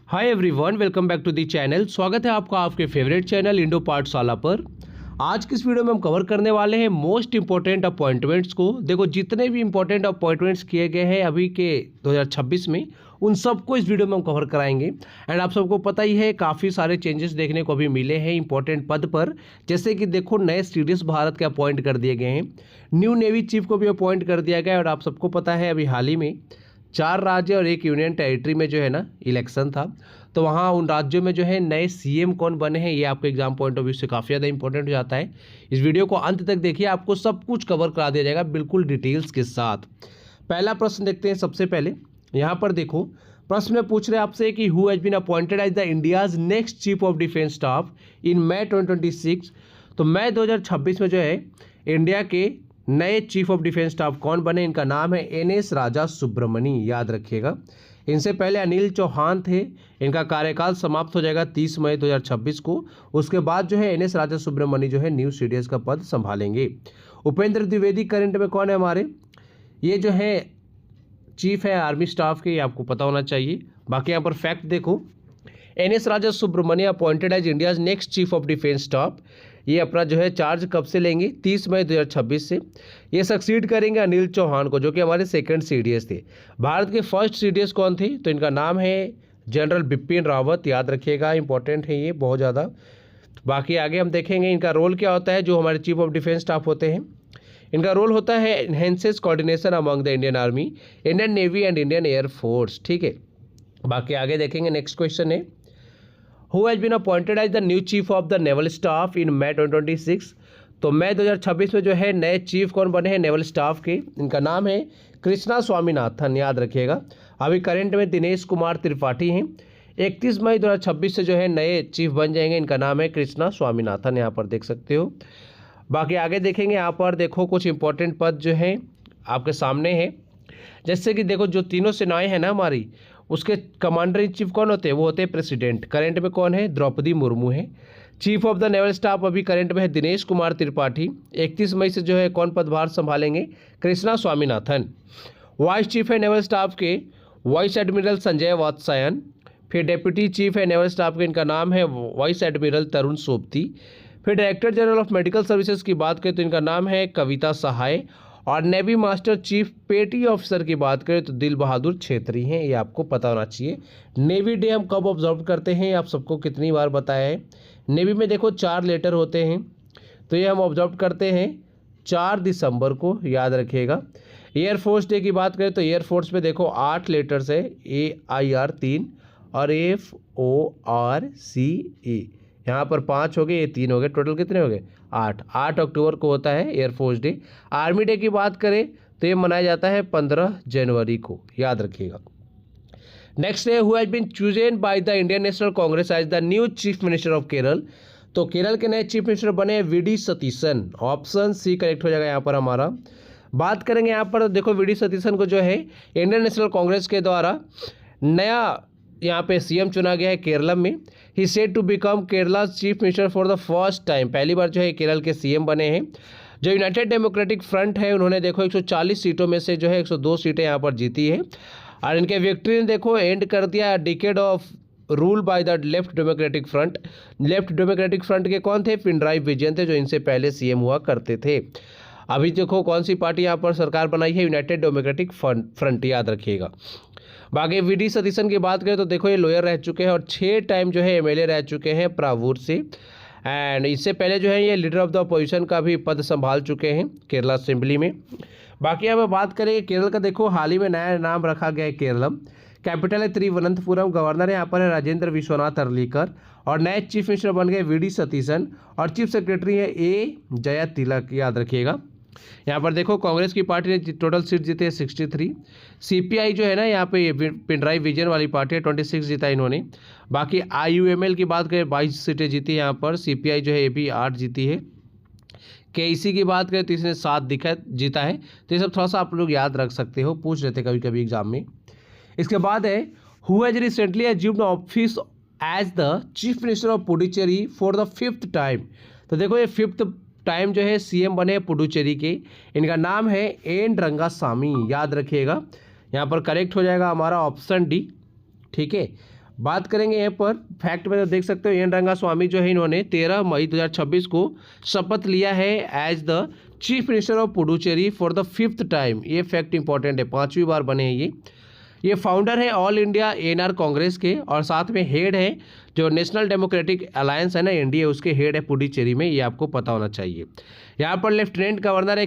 Hi everyone, welcome back to the channel. स्वागत है आपका आपके फेवरेट चैनल इंडो पाठशाला पर। आज की इस वीडियो में हम कवर करने वाले हैं मोस्ट इंपॉर्टेंट अपॉइंटमेंट्स को। देखो, जितने भी इंपॉर्टेंट अपॉइंटमेंट्स किए गए हैं अभी के 2026 में, उन सबको इस वीडियो में हम कवर कराएंगे। एंड आप सबको पता ही है, काफ़ी सारे चेंजेस देखने को अभी मिले हैं इंपॉर्टेंट पद पर। जैसे कि देखो, नए सीडीएस भारत के अपॉइंट कर दिए गए हैं, न्यू नेवी चीफ को भी अपॉइंट कर दिया गया है। और आप सबको पता है, अभी हाल ही में 4 राज्य और 1 यूनियन टेरिटरी में जो है ना इलेक्शन था, तो वहाँ उन राज्यों में जो है नए सीएम कौन बने हैं, ये आपको एग्जाम पॉइंट ऑफ व्यू से काफ़ी ज़्यादा इंपॉर्टेंट हो जाता है। इस वीडियो को अंत तक देखिए, आपको सब कुछ कवर करा दिया जाएगा बिल्कुल डिटेल्स के साथ। पहला प्रश्न देखते हैं। सबसे पहले यहाँ पर देखो, प्रश्न में पूछ रहे हैं आपसे कि who has been appointed as the India's next chief of defence staff in May 2026। तो मई 2026 में जो है इंडिया के नए चीफ ऑफ डिफेंस स्टाफ कौन बने, इनका नाम है एनएस राजा सुब्रमणी, याद रखिएगा। इनसे पहले अनिल चौहान थे, इनका कार्यकाल समाप्त हो जाएगा 30 मई 2026 को। उसके बाद जो है एनएस राजा सुब्रमणी जो है न्यू सीडीएस का पद संभालेंगे। उपेंद्र द्विवेदी करंट में कौन है हमारे, ये जो है चीफ है आर्मी स्टाफ के, ये आपको पता होना चाहिए। बाकी यहाँ पर फैक्ट देखो, NS Raja Subramani appointed as India's next chief of defence staff. ये अपना जो है चार्ज कब से लेंगे, 30 मई 2026 से। ये सक्सीड करेंगे अनिल चौहान को, जो कि हमारे सेकंड सीडीएस थे। भारत के फर्स्ट सीडीएस कौन थे, तो इनका नाम है जनरल बिपिन रावत, याद रखिएगा, इंपॉर्टेंट है ये बहुत ज़्यादा। बाकी आगे हम देखेंगे इनका रोल क्या होता है। जो हमारे चीफ ऑफ डिफेंस स्टाफ होते हैं, इनका रोल होता है enhances coordination among the Indian army, Indian navy and Indian air force. ठीक है, बाकी आगे देखेंगे। नेक्स्ट क्वेश्चन है, who has been appointed as the new chief of the naval staff in May 2026। तो मई 2026 में जो है नए चीफ कौन बने हैं नेवल स्टाफ के, इनका नाम है कृष्णा स्वामीनाथन, याद रखिएगा। अभी करंट में दिनेश कुमार त्रिपाठी हैं। 31 मई 2026 से जो है नए चीफ बन जाएंगे, इनका नाम है कृष्णा स्वामीनाथन, यहाँ पर देख सकते हो। बाकी आगे देखेंगे, यहाँ पर देखो कुछ इंपॉर्टेंट पद जो हैं आपके सामने हैं। जैसे कि देखो, जो तीनों सेनाएं हैं ना हमारी, उसके कमांडर इन चीफ कौन होते हैं, वो होते हैं प्रेसिडेंट। करंट में कौन है, द्रौपदी मुर्मू है। Chief of the naval staff अभी करंट में है दिनेश कुमार त्रिपाठी। 31 मई से जो है कौन पदभार संभालेंगे, कृष्णा स्वामीनाथन। वाइस चीफ है नेवल स्टाफ के वाइस एडमिरल संजय वात्सायन। फिर डेप्यूटी चीफ है नेवल स्टाफ के, इनका नाम है वाइस एडमिरल तरुण सोबती। फिर director general of medical services की बात करें तो इनका नाम है कविता सहाय। और नेवी मास्टर चीफ पेटी ऑफिसर की बात करें तो दिल बहादुर छेत्री हैं, ये आपको पता होना चाहिए। नेवी डे हम कब ऑब्जर्व करते हैं, आप सबको कितनी बार बताया है। नेवी में देखो 4 लेटर होते हैं, तो ये हम ऑब्जर्व करते हैं 4 दिसंबर को, याद रखिएगा। एयरफोर्स डे की बात करें तो एयरफोर्स में देखो 8 लेटर्स है, AIR 3 और FORCE, यहाँ पर 5 हो गए, ये 3 हो गए, टोटल कितने हो गए 8 अक्टूबर को होता है एयरफोर्स डे। आर्मी डे की बात करें तो ये मनाया जाता है 15 जनवरी को, याद रखिएगा। नेक्स्ट है, who has been chosen by the Indian National Congress as the new chief minister of Kerala. तो केरल के नए चीफ मिनिस्टर बने VD Satheesan, option C correct हो जाएगा यहाँ पर हमारा। बात करेंगे यहाँ पर, देखो VD सतीशन को जो है इंडियन नेशनल कांग्रेस के द्वारा नया यहाँ पे सीएम चुना गया है केरल में। He said to become Kerala chief minister for the first time, पहली बार जो है केरल के सीएम बने हैं। जो यूनाइटेड डेमोक्रेटिक फ्रंट है, उन्होंने देखो 140 सीटों में से जो है 102 सीटें यहाँ पर जीती है। और इनके विक्ट्री ने देखो एंड कर दिया decade of rule by the left democratic front. Left democratic front के कौन थे, पिनराई विजयन थे, जो इनसे पहले सीएम हुआ करते थे। अभी देखो कौन सी पार्टी यहाँ पर सरकार बनाई है, यूनाइटेड डेमोक्रेटिक फ्रंट, याद रखिएगा। बाकी VD सतीशन की बात करें तो देखो ये लॉयर रह चुके हैं और 6 टाइम जो है MLA रह चुके हैं प्रावूर से। एंड इससे पहले जो है ये लीडर ऑफ द अपोजिशन का भी पद संभाल चुके हैं केरला असेंबली में। बाकी अब बात करें केरल का, देखो हाल ही में नया नाम रखा गया है केरलम। कैपिटल है तिरुवनंतपुरम, गवर्नर है यहाँ पर है राजेंद्र विश्वनाथ अर्लीकर। और नए चीफ मिनिस्टर बन गए VD सतीशन और चीफ सेक्रेटरी है A जया तिलक, याद रखिएगा। यहाँ पर देखो कांग्रेस की पार्टी ने टोटल सीट जीते हैं 63। CPI जो है ना यहाँ पे पिनराई विजयन वाली पार्टी है, 26 जीता इन्होंने। बाकी IUML की बात करें 22 सीटें जीती है यहाँ पर। CPI जो है ये भी 8 जीती है। KEC की बात करें तो इसने 7 जीता है। तो ये सब थोड़ा सा आप लोग याद रख सकते हो, पूछ लेते कभी कभी एग्जाम में। इसके बाद है, who has recently assumed office as the chief minister of Puducherry for the 5th time. तो देखो ये 5th टाइम जो है सीएम बने पुडुचेरी के, इनका नाम है एन रंगासामी, याद रखिएगा। यहाँ पर करेक्ट हो जाएगा हमारा ऑप्शन डी। ठीक है, बात करेंगे यहाँ पर फैक्ट में, तो देख सकते हो एन रंगास्वामी जो है इन्होंने 13 मई 2026 को शपथ लिया है as the chief minister of Puducherry for the 5th time. ये फैक्ट इंपॉर्टेंट है, 5वीं बार बने हैं ये फाउंडर है ऑल इंडिया एनआर कांग्रेस के, और साथ में हेड है जो नेशनल डेमोक्रेटिक अलायंस है ना, एनडीए, उसके हेड है पुडुचेरी में। ये आपको पता होना चाहिए। यहाँ पर लेफ्टिनेंट गवर्नर है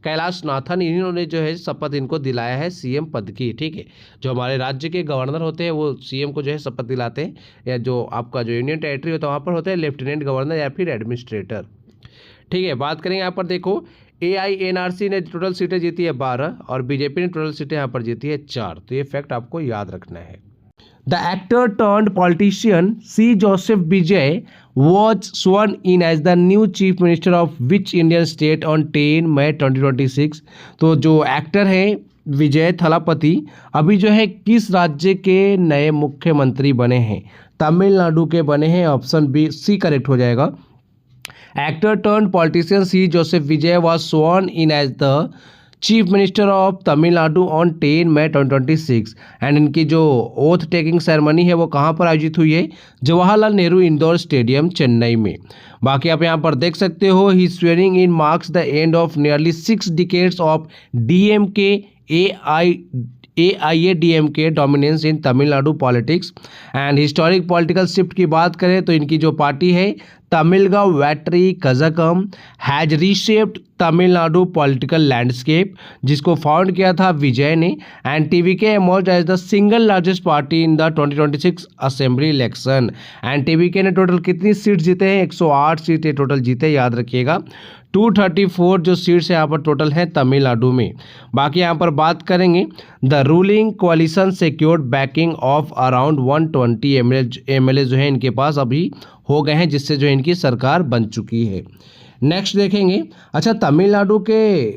कैलाशनाथन, इन्होंने जो है शपथ इनको दिलाया है सीएम पद की। ठीक है, जो हमारे राज्य के गवर्नर होते हैं वो सीएम को जो है शपथ दिलाते हैं, या जो आपका जो यूनियन टेरिटरी होता है वहाँ पर होता है लेफ्टिनेंट गवर्नर या फिर एडमिनिस्ट्रेटर। ठीक है, बात करेंगे यहाँ पर देखो AINRC ने टोटल सीटें जीती है 12 और बीजेपी ने टोटल सीटें यहाँ पर जीती है 4। तो ये फैक्ट आपको याद रखना है। The actor turned politician C. Joseph Vijay was sworn in as the new chief minister of which Indian state on 10 May 2026। तो जो एक्टर है विजय थलापति अभी जो है किस राज्य के नए मुख्यमंत्री बने हैं? तमिलनाडु के बने हैं। ऑप्शन बी सी करेक्ट हो जाएगा। Actor turned politician C. Joseph Vijay was sworn in as the chief minister of Tamil Nadu on 10 May 2026 and इनकी जो ओथ टेकिंग सेरेमनी है वो कहाँ पर आयोजित हुई है? जवाहरलाल नेहरू इंडोर स्टेडियम चेन्नई में। बाकी आप यहाँ पर देख सकते हो ही swearing in marks the end of nearly 6 decades of DMK AIADMK dominance in Tamil Nadu politics and historic political shift की बात करें तो इनकी जो पार्टी है Tamilaga Vettri Kazhagam has reshaped Tamil Nadu political landscape, जिसको फाउंड किया था विजय ने, and TVK emerged as the single largest party in the 2026 assembly election. And TVK ने टोटल कितनी सीट जीते हैं? 108 सीटें टोटल जीते, याद रखिएगा। 234 जो सीट्स यहाँ पर टोटल है तमिलनाडु में। बाकी यहाँ पर बात करेंगे the ruling कोalition secured banking of around 120 MLA जो है इनके पास अभी हो गए हैं, जिससे जो इनकी सरकार बन चुकी है। नेक्स्ट देखेंगे, अच्छा तमिलनाडु के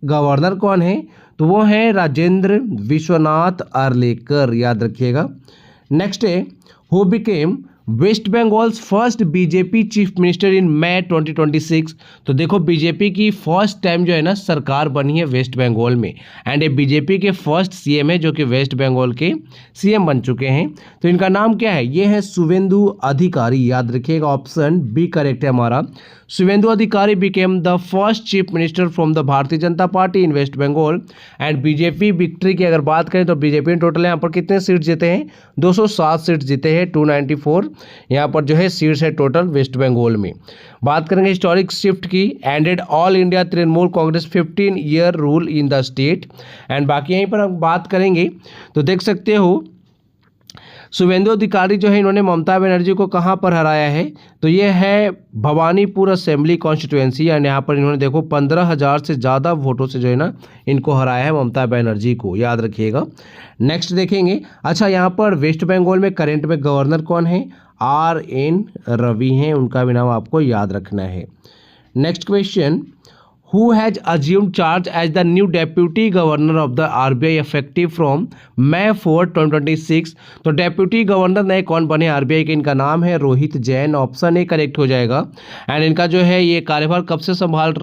गवर्नर कौन है? तो वो है राजेंद्र विश्वनाथ अर्लेकर, याद रखिएगा। नेक्स्ट है who became West Bengal's first BJP chief minister in May 2026। तो देखो बीजेपी की फर्स्ट टाइम जो है ना सरकार बनी है वेस्ट बंगाल में, एंड ये बीजेपी के फर्स्ट सीएम है जो कि वेस्ट बंगाल के सीएम बन चुके हैं। तो इनका नाम क्या है? ये है शुवेंदु अधिकारी, याद रखिएगा। ऑप्शन बी करेक्ट है हमारा। Suvendu Adhikari became the first chief minister from the Bharatiya Janata Party in West Bengal and BJP victory की अगर बात करें तो बीजेपी ने टोटल यहाँ पर कितने सीट जीते हैं? 207 सीट जीते हैं। 294 यहाँ पर जो है सीट्स है टोटल वेस्ट बंगाल में। बात करेंगे हिस्टोरिक शिफ्ट की, ended all India Trinamool Congress 15 year rule in the state. And बाकी यहीं पर हम बात करेंगे तो देख सकते हो शुवेंदु अधिकारी जो है इन्होंने ममता बनर्जी को कहाँ पर हराया है? तो ये है भवानीपुर असेंबली कॉन्स्टिट्यूएंसी, एंड यहाँ पर इन्होंने देखो 15,000 से ज़्यादा वोटों से जो है ना इनको हराया है ममता बनर्जी को, याद रखिएगा। नेक्स्ट देखेंगे, अच्छा यहाँ पर वेस्ट बंगाल में करेंट में गवर्नर कौन है? RN रवि हैं, उनका भी नाम आपको याद रखना है। Next question, who has assumed charge as the new deputy governor of the RBI effective from May 4, 2026। तो डेप्यूटी गवर्नर नए कौन बने RBI के? इनका नाम है Rohit Jain. Option A correct हो जाएगा। एंड इनका जो है ये कार्यभार कब से संभाल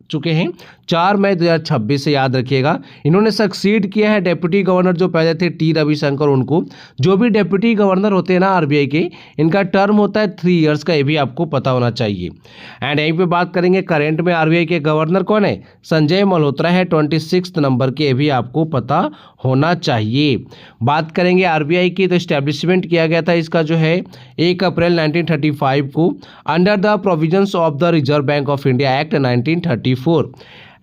चुके हैं? 4 मई 2026 से, याद रखिएगा। इन्होंने सक्सीड किया है डेप्यूटी गवर्नर जो पहले थे T रविशंकर उनको। जो भी डेप्यूटी गवर्नर होते हैं ना RBI के, इनका टर्म होता है 3 इयर्स का, ये भी आपको पता होना चाहिए। एंड यहीं पे बात करेंगे करेंट में RBI के गवर्नर कौन है? संजय मल्होत्रा है 26 नंबर के, ये भी आपको पता होना चाहिए। बात करेंगे RBI की, तो इस्टेब्लिशमेंट किया गया था इसका जो है 1 अप्रैल 1935 को under the provisions of the Reserve Bank of India act 1934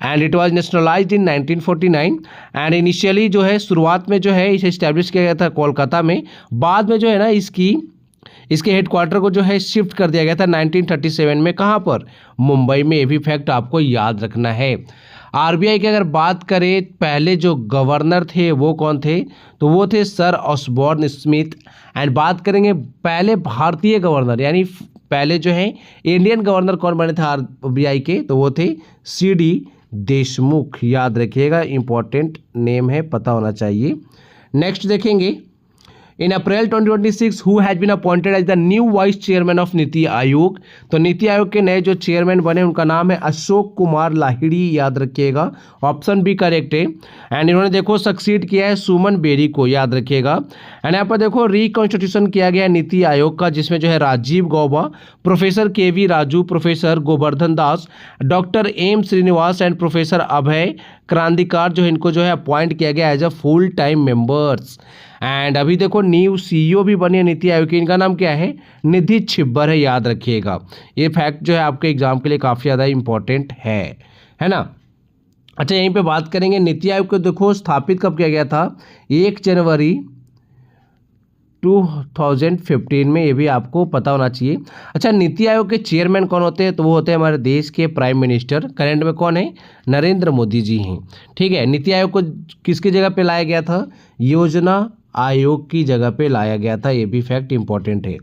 and it was nationalised in 1949। And initially जो है शुरुआत में जो है इसे इस्टेब्लिश किया गया था कोलकाता में, बाद में जो है ना इसके हेडक्वार्टर को जो है शिफ्ट कर दिया गया था 1937 में। कहाँ पर? मुंबई में। ये भी फैक्ट आपको याद रखना है। RBI की अगर बात करें पहले जो गवर्नर थे वो कौन थे? तो वो थे सर ऑसबॉर्न स्मिथ। एंड बात करेंगे पहले भारतीय गवर्नर, यानी पहले जो है इंडियन गवर्नर कौन बने थे RBI के? तो वो थे CD देशमुख, याद रखिएगा। इंपॉर्टेंट नेम है, पता होना चाहिए। नेक्स्ट देखेंगे in April 2026 who has been appointed as the new vice chairman of NITI Aayog. तो नीति आयोग के नए जो चेयरमैन बने उनका नाम है अशोक कुमार लाहिड़ी, याद रखिएगा, ऑप्शन बी करेक्ट है। एंड इन्होंने देखो सक्सीड किया है सुमन बेरी को, याद रखिएगा। एंड यहाँ पर देखो रिकॉन्स्टिट्यूशन किया गया है नीति आयोग का, जिसमें जो है Rajiv Gauba, professor K V. Raju, professor Govardhan Das, doctor M Srinivas and professor Abhay Karandikar जो है इनको जो है अपॉइंट किया गया as a full time members. And अभी देखो न्यू सीईओ भी बनी है नीति आयोग की, इनका नाम क्या है, निधि छिब्बर है, याद रखिएगा। ये फैक्ट जो है आपके एग्जाम के लिए काफ़ी ज़्यादा इंपॉर्टेंट है ना। अच्छा, यहीं पे बात करेंगे नीति आयोग को देखो स्थापित कब किया गया था, 1 जनवरी 2015 में, ये भी आपको पता होना चाहिए। अच्छा, नीति आयोग के चेयरमैन कौन होते हैं, तो वो होते हैं हमारे देश के प्राइम मिनिस्टर। करंट में कौन है, नरेंद्र मोदी जी हैं। ठीक है, नीति आयोग को किसकी जगह पे लाया गया था, योजना आयोग की जगह पे लाया गया था, ये भी फैक्ट इंपॉर्टेंट है।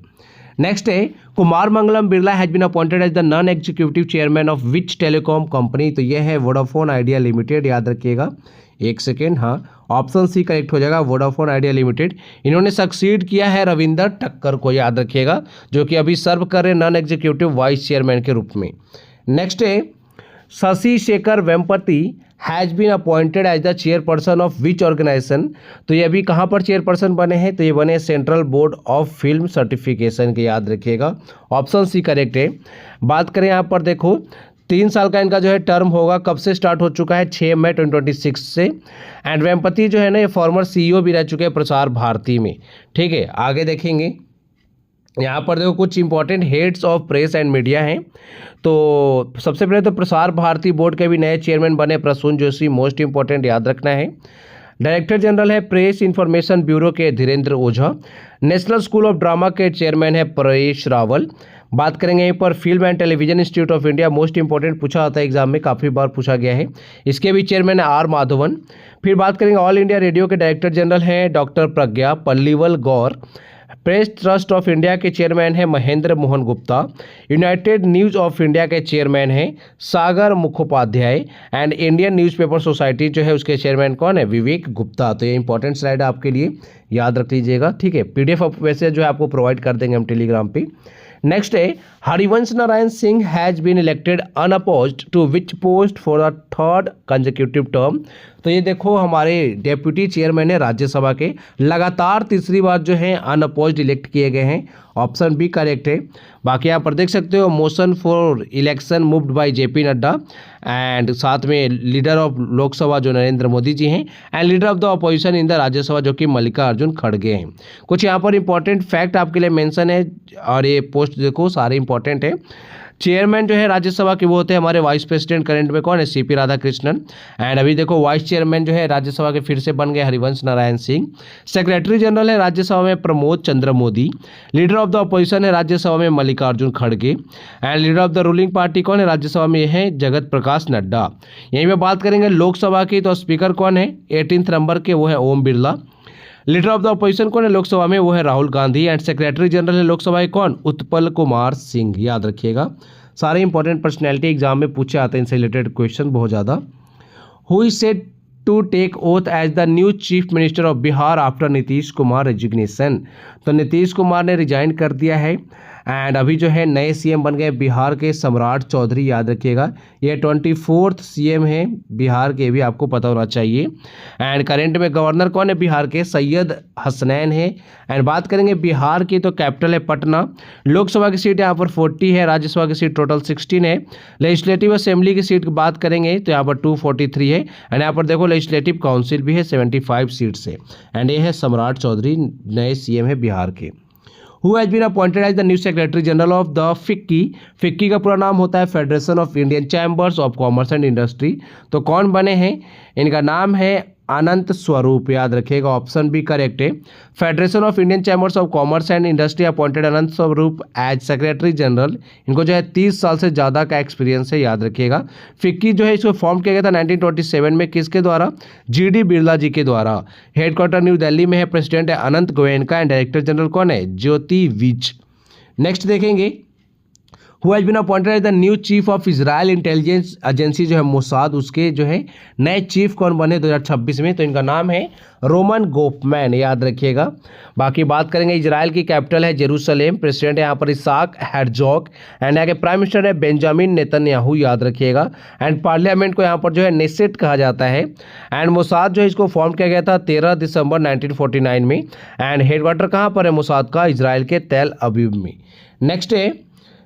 नेक्स्ट है Kumar Mangalam Birla has been appointed as the non executive chairman of which telecom company. तो यह है वोडाफोन आइडिया लिमिटेड, याद रखिएगा। एक सेकेंड, हाँ ऑप्शन सी करेक्ट हो जाएगा, वोडाफोन आइडिया लिमिटेड। इन्होंने सक्सीड किया है रविंदर ठक्कर को, याद रखिएगा, जो कि अभी सर्व कर रहे हैं नॉन एग्जीक्यूटिव वाइस चेयरमैन के रूप में। नेक्स्ट है Shashi Shekhar Vempati has been appointed as the chairperson of which organisation. तो ये अभी कहाँ पर चेयरपर्सन बने हैं, तो ये बने central Board of film certification के, याद रखिएगा, ऑप्शन सी करेक्ट है। बात करें यहाँ पर देखो 3 साल का इनका जो है टर्म होगा, कब से स्टार्ट हो चुका है, 6 मई 2026 से। एंड वेम्पति जो है ना ये फॉर्मर सीईओ भी रह चुके हैं प्रसार भारती में। ठीक है, आगे देखेंगे यहाँ पर देखो कुछ important heads of press and media हैं। तो सबसे पहले तो प्रसार भारती बोर्ड के भी नए चेयरमैन बने प्रसून जोशी, मोस्ट इंपॉर्टेंट, याद रखना है। डायरेक्टर जनरल है प्रेस इंफॉर्मेशन ब्यूरो के Dhirendra Ojha. National school of drama के चेयरमैन है परेश रावल। बात करेंगे यहीं पर film and television institute of India, most important पूछा जाता है एग्जाम में, काफ़ी बार पूछा गया है, इसके भी चेयरमैन है आर माधवन। फिर बात करेंगे ऑल इंडिया रेडियो के डायरेक्टर जनरल हैं doctor Pragya Palliwal Gaur. Press Trust of India के चेयरमैन है Mahendra Mohan Gupta. United News of India के चेयरमैन हैं Sagar Mukhopadhyay. And Indian Newspaper Society जो है उसके चेयरमैन कौन है, विवेक गुप्ता। तो ये इंपॉर्टेंट स्लाइड है आपके लिए, याद रख लीजिएगा। ठीक है, पीडीएफ वैसे जो है आपको प्रोवाइड कर देंगे हम टेलीग्राम पे। नेक्स्ट है Harivansh Narayan Singh has been elected unopposed to which post for the 3rd consecutive term. तो ये देखो हमारे डेप्यूटी चेयरमैन है राज्यसभा के, लगातार तीसरी बार जो है अनअपोज्ड इलेक्ट किए गए हैं, ऑप्शन बी करेक्ट है। बाकी यहाँ पर देख सकते हो motion for election moved by JP Nadda and साथ में लीडर ऑफ लोकसभा जो नरेंद्र मोदी जी हैं and leader of the opposition in the Rajya Sabha जो कि मल्लिकार्जुन खड़गे हैं। कुछ यहाँ पर इंपॉर्टेंट फैक्ट आपके लिए मेंशन है और ये पोस्ट देखो सारे इंपॉर्टेंट है। चेयरमैन जो है राज्यसभा के वो होते हैं हमारे वाइस प्रेसिडेंट, करंट में कौन है, सीपी राधाकृष्णन। एंड अभी देखो वाइस चेयरमैन जो है राज्यसभा के फिर से बन गए हरिवंश नारायण सिंह। सेक्रेटरी जनरल है राज्यसभा में Pramod Chandra Mody. Leader of the opposition है राज्यसभा में मल्लिकार्जुन खड़गे। And leader of the ruling party कौन है राज्यसभा में, ये है जगत प्रकाश नड्डा। यहीं पर बात करेंगे लोकसभा की, तो स्पीकर कौन है 18 नंबर के, वो है Om Birla. Leader of the opposition कौन है लोकसभा में, वो है Rahul Gandhi. And secretary general है लोकसभा के कौन, उत्पल कुमार सिंह, याद रखिएगा। सारे इंपॉर्टेंट पर्सनैलिटी एग्जाम में पूछे आते हैं, इनसे रिलेटेड क्वेश्चन बहुत ज़्यादा। Who is said to take oath as the new chief minister of Bihar after Nitish Kumar resignation. तो नीतीश कुमार ने रिजाइन कर दिया है एंड अभी जो है नए सीएम बन गए बिहार के सम्राट चौधरी, याद रखिएगा। ये 24th सीएम है बिहार के, भी आपको पता होना चाहिए। एंड करेंट में गवर्नर कौन है बिहार के, सैयद हसनैन है। एंड बात करेंगे बिहार की, तो कैपिटल है पटना। लोकसभा की सीट यहाँ पर 40 है, राज्यसभा की सीट टोटल 16 है। लेजिस्लेटिव असेंबली की सीट की बात करेंगे तो यहाँ पर 243 है। एंड यहाँ पर देखो लेजिस्लेटिव काउंसिल भी है 75 सीट्स है। एंड ये है सम्राट चौधरी, नए सीएम है बिहार के। Who has been appointed as the new Secretary General of the FICCI? FICCI का पूरा नाम होता है Federation of Indian Chambers of Commerce and industry. तो कौन बने हैं, इनका नाम है अनंत स्वरूप, याद रखिएगा, ऑप्शन बी करेक्ट है। Federation of Indian Chambers of Commerce and Industry appointed Anant Swarup as secretary general. इनको जो है 30 साल से ज़्यादा का एक्सपीरियंस है, याद रखिएगा। फिक्की जो है इसको फॉर्म किया गया था 1927 में, किसके द्वारा, जीडी बिरला जी के द्वारा। हेडक्वार्टर न्यू दिल्ली में है, प्रेसिडेंट है Anant Goenka and director general कौन है, ज्योति विज। नेक्स्ट देखेंगे who has been appointed as the new chief of Israel intelligence agency जो है मोसाद, उसके जो है नए चीफ कौन बने 2026 में, तो इनका नाम है रोमन गोफमैन, याद रखिएगा। बाकी बात करेंगे इजराइल की कैपिटल है जेरूसलेम, प्रेसिडेंट है यहाँ पर इसाक हेर्जोग, एंड यहाँ के प्राइम मिनिस्टर है बेंजामिन नेतन्याहू, याद रखिएगा। एंड पार्लियामेंट को यहाँ पर जो है नेसेट कहा जाता है। एंड मोसाद जो है इसको फॉर्म किया गया था 13 दिसंबर 1949 में। एंड हेडक्वार्टर कहाँ पर है मोसाद का? इजराइल के तेल अवीव में। नेक्स्ट है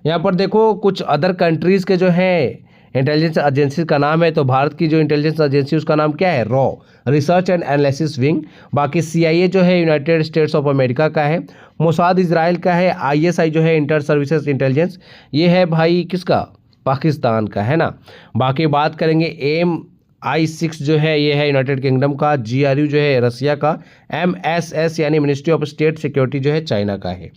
यहाँ पर देखो कुछ अदर कंट्रीज़ के जो है इंटेलिजेंस एजेंसी का नाम है, तो भारत की जो इंटेलिजेंस एजेंसी उसका नाम क्या है? Raw, research and analysis wing. बाकी CIA जो है यूनाइटेड स्टेट्स ऑफ अमेरिका का है, मोसाद इजराइल का है, ISI जो है इंटर सर्विसेज इंटेलिजेंस, ये है भाई किसका? पाकिस्तान का, है ना। बाकी बात करेंगे MI6 जो है ये है यूनाइटेड किंगडम का, GRU जो है रसिया का, MSS यानी मिनिस्ट्री ऑफ स्टेट सिक्योरिटी जो है चाइना का है।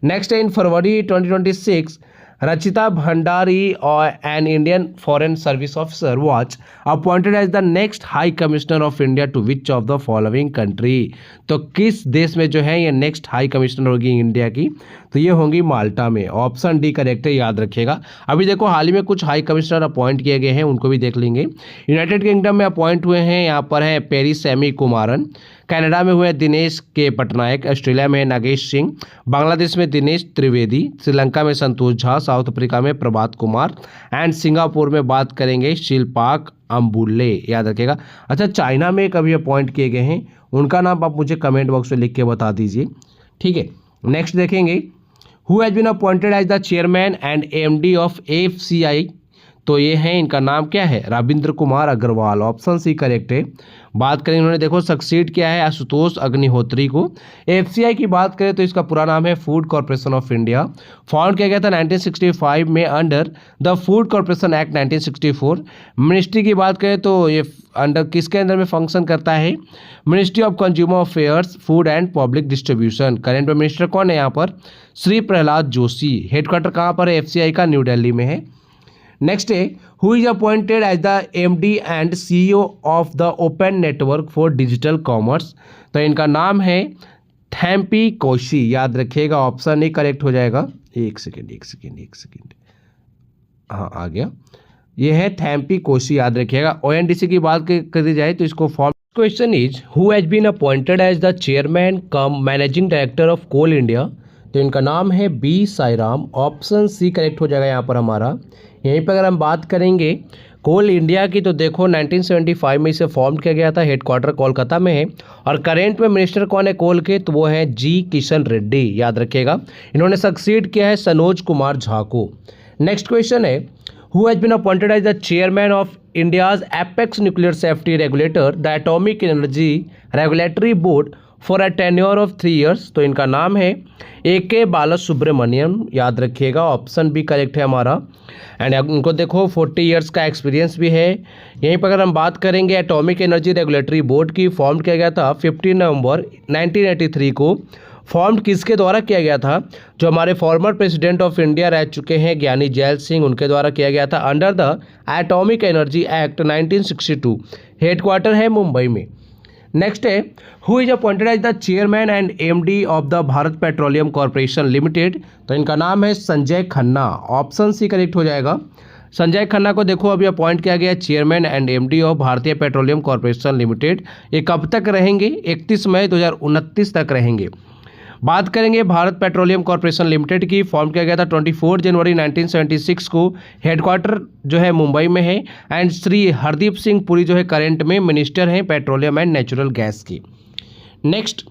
नेक्स्ट है इन फरवरी 2026 रचिता भंडारी और an Indian foreign service officer was appointed as the next high commissioner of India to which of the following country. तो किस देश में जो है ये नेक्स्ट हाई कमिश्नर होगी इंडिया की? तो ये होंगी माल्टा में। ऑप्शन डी करेक्ट है, याद रखिएगा। अभी देखो हाल ही में कुछ हाई कमिश्नर अपॉइंट किए गए हैं, उनको भी देख लेंगे। यूनाइटेड किंगडम में अपॉइंट हुए हैं, यहाँ पर है पेरिस सेमी कुमारन, कनाडा में हुए दिनेश के पटनायक, ऑस्ट्रेलिया में नागेश सिंह, बांग्लादेश में दिनेश त्रिवेदी, श्रीलंका में संतोष झा, साउथ अफ्रीका में प्रभात कुमार, एंड सिंगापुर में बात करेंगे शिल्पाक अम्बुल्ले, याद रखिएगा। अच्छा, चाइना में कभी अपॉइंट किए गए हैं, उनका नाम आप मुझे कमेंट बॉक्स में लिख के बता दीजिए, ठीक है। नेक्स्ट देखेंगे who has been appointed as the chairman and MD of FCI, तो ये है, इनका नाम क्या है? Rabindra Kumar Agarwal, option C correct है। बात करें इन्होंने देखो सक्सीड किया है आशुतोष अग्निहोत्री को। FCI की बात करें तो इसका पूरा नाम है food corporation of India, found किया गया था 1965 में under the food corporation act 1964। Ministry की बात करें तो ये अंडर किसके अंदर में फंक्शन करता है? Ministry of consumer affairs, food and public distribution. Current minister कौन है यहाँ पर? श्री प्रहलाद जोशी। हेडक्वार्टर कहाँ पर है FCI का? न्यू दिल्ली में है। नेक्स्ट है who is appointed as the MD and CEO of the Open Network for Digital Commerce, तो इनका नाम है थैम्पी कोशी, याद रखिएगा। ऑप्शन ही करेक्ट हो जाएगा। एक सेकेंड, हाँ आ गया, ये है थैम्पी कोशी, याद रखिएगा। ONDC की बात करी जाए तो इसको form. Question is who has been appointed as the chairman cum managing director of Coal India, तो इनका नाम है B Sairam. Option C correct हो जाएगा यहाँ पर हमारा। यहीं पर अगर हम बात करेंगे कोल इंडिया की, तो देखो 1975 में इसे फॉर्म किया गया था, हेडक्वार्टर कोलकाता में है। और करेंट में मिनिस्टर कौन है कोल के? तो वो है G किशन रेड्डी, याद रखिएगा। इन्होंने सक्सीड किया है सनोज कुमार झा को। नेक्स्ट क्वेश्चन है who has been appointed as the chairman of India's apex nuclear safety regulator the Atomic Energy Regulatory Board for a tenure of 3 years, तो इनका नाम है AK बालासुब्रमण्यम, याद रखिएगा। ऑप्शन बी करेक्ट है हमारा। एंड उनको देखो 40 years का एक्सपीरियंस भी है। यहीं पर अगर हम बात करेंगे एटॉमिक एनर्जी रेगुलेटरी बोर्ड की, फॉर्म किया गया था 15 नवंबर 1983 को। फॉर्म किसके द्वारा किया गया था? जो हमारे फॉर्मर प्रेसिडेंट ऑफ इंडिया रह चुके हैं ज्ञानी जैल सिंह, उनके द्वारा किया गया था under the Atomic Energy Act 1962। Headquarter है मुंबई में। नेक्स्ट है who is appointed as the chairman and MD of the Bharat Petroleum Corporation Limited, तो इनका नाम है Sanjay Khanna. Option C correct हो जाएगा। संजय खन्ना को देखो अभी अपॉइंट किया गया चेयरमैन एंड MD ऑफ भारतीय पेट्रोलियम कॉर्पोरेशन लिमिटेड। ये कब तक रहेंगे? 31 मई 2029 तक रहेंगे। बात करेंगे भारत पेट्रोलियम कॉर्पोरेशन लिमिटेड की, फॉर्म किया गया था 24 जनवरी 1976 को। हेडक्वार्टर जो है मुंबई में है। एंड श्री हरदीप सिंह पुरी जो है करेंट में मिनिस्टर हैं पेट्रोलियम एंड नेचुरल गैस की। Next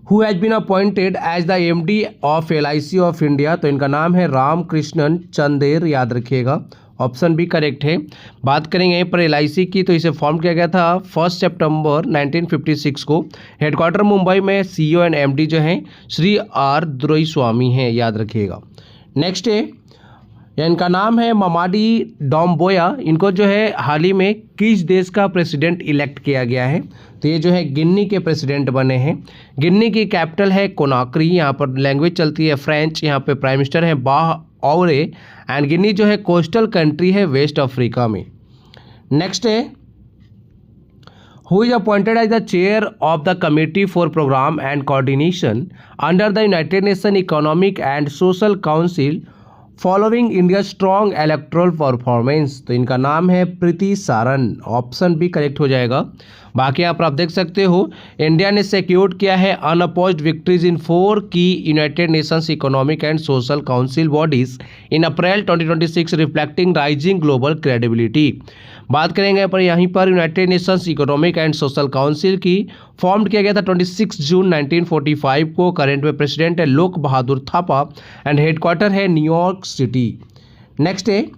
who has been appointed as the MD of LIC of India, तो इनका नाम है रामकृष्णन चंदेर, याद रखिएगा। ऑप्शन बी करेक्ट है। बात करेंगे यहीं पर LIC की, तो इसे फॉर्म किया गया था 1 सितंबर 1956 को। हेडक्वार्टर मुंबई में। CEO एंड MD जो हैं श्री R दुरईस्वामी हैं, याद रखिएगा। नेक्स्ट है इनका नाम है ममाडी डोम्बोया। इनको जो है हाल ही में किस देश का प्रेसिडेंट इलेक्ट किया गया है? तो ये जो है गिन्नी के प्रेसिडेंट बने हैं। गिन्नी की कैपिटल है कोनाक्री, यहाँ पर लैंग्वेज चलती है फ्रेंच, यहाँ पे प्राइम मिनिस्टर है बाह औरे। एंड गिनी जो है कोस्टल कंट्री है वेस्ट अफ्रीका में। नेक्स्ट है who is appointed as the chair of the committee for programme and coordination under the United Nation Economic and Social Council following India strong electoral performance, तो इनका नाम है Preeti Saran, option B correct हो जाएगा। बाकी यहाँ पर आप देख सकते हो इंडिया ने सिक्योर्ड किया है अनअपोज्ड विक्ट्रीज इन 4 की United Nations economic and Social council bodies in April 2026 reflecting rising global credibility. बात करेंगे पर यहीं पर United Nations economic and Social council की फॉर्म किया गया था 26 जून 1945 को। करंट में प्रेसिडेंट है लोक बहादुर थापा एंड हेडक्वार्टर है न्यूयॉर्क सिटी। नेक्स्ट है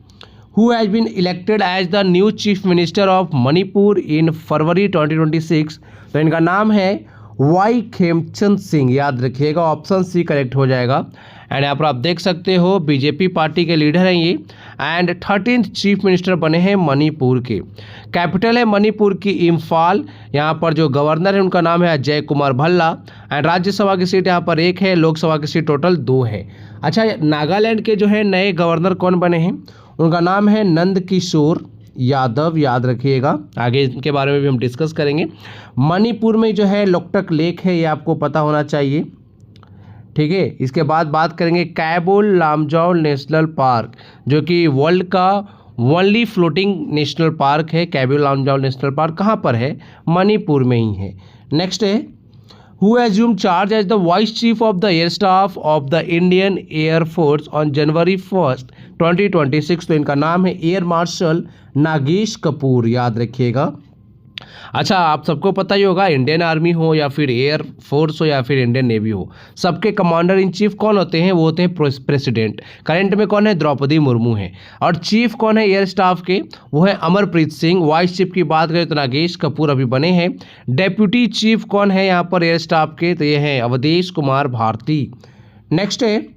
who has been elected as the new chief minister of Manipur in फरवरी 2026, तो इनका नाम है वाई खेमचंद सिंह, याद रखिएगा ऑप्शन सी करेक्ट हो जाएगा। एंड यहाँ पर आप देख सकते हो बीजेपी पार्टी के लीडर हैं ये एंड 13th चीफ मिनिस्टर बने हैं मणिपुर के। कैपिटल है मणिपुर की इम्फाल। यहाँ पर जो गवर्नर है उनका नाम है अजय कुमार भल्ला एंड राज्यसभा की सीट यहाँ पर 1 है, लोकसभा की सीट टोटल 2 है। अच्छा, नागालैंड के जो है नए गवर्नर कौन बने हैं, उनका नाम है नंद किशोर यादव, याद रखिएगा, आगे इनके बारे में भी हम डिस्कस करेंगे। मणिपुर में जो है लोकटक लेक है, ये आपको पता होना चाहिए, ठीक है। इसके बाद बात करेंगे कैबुल लामजाओ नेशनल पार्क, जो कि वर्ल्ड का ओनली फ्लोटिंग नेशनल पार्क है। कैबुल लामजाओ नेशनल पार्क कहाँ पर है, मणिपुर में ही है। नेक्स्ट है who assumed charge as the vice chief of the air staff of the Indian Air Force on January 1st 2026, तो इनका नाम है एयर मार्शल नागेश कपूर, याद रखिएगा। अच्छा, आप सबको पता ही होगा इंडियन आर्मी हो या फिर एयर फोर्स हो या फिर इंडियन नेवी हो, सबके कमांडर इन चीफ कौन होते हैं, वो होते हैं प्रेसिडेंट। करंट में कौन है, द्रौपदी मुर्मू है। और चीफ कौन है एयर स्टाफ के, वो है अमरप्रीत सिंह। वाइस चीफ की बात करें तो नागेश कपूर अभी बने हैं। डेप्यूटी चीफ कौन है यहाँ पर एयर स्टाफ के, तो ये हैं अवधेश कुमार भारती। नेक्स्ट है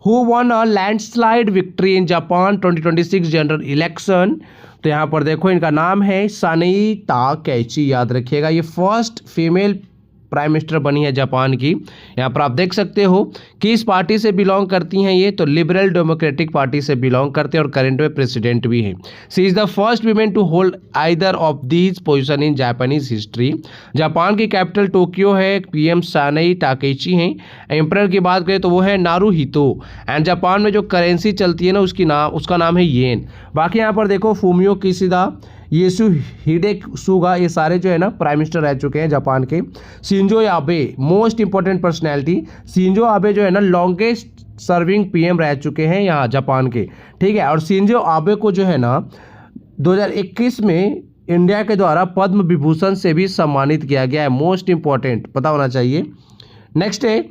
who one a landslide victory in Japan 2026 general election, तो यहाँ पर देखो इनका नाम है सानेई ताकेची, याद रखिएगा। ये फर्स्ट फीमेल प्राइम मिनिस्टर बनी है जापान की। यहाँ पर आप देख सकते हो किस पार्टी से बिलोंग करती हैं ये, तो लिबरल डेमोक्रेटिक पार्टी से बिलोंग करते हैं और करंट में प्रेसिडेंट भी हैं। She is the first women to hold either of these position in Japanese history. Japan की कैपिटल टोक्यो है, पीएम सानेई ताकेची हैं। एम्परर की बात करें तो वो है नारुहितो एंड जापान में जो करेंसी चलती है ना उसका नाम है येन। बाकी यहाँ पर देखो फूमियो किशिदा, येसु हिडेसुगा, ये सारे जो है ना प्राइम मिनिस्टर रह चुके हैं जापान के। Shinzo Abe most important personality, Shinzo Abe जो है ना लॉन्गेस्ट सर्विंग पीएम रह चुके हैं यहाँ जापान के, ठीक है। और शिंजो आबे को जो है ना 2021 में इंडिया के द्वारा पद्म विभूषण से भी सम्मानित किया गया है, मोस्ट इंपॉर्टेंट पता होना चाहिए। नेक्स्ट है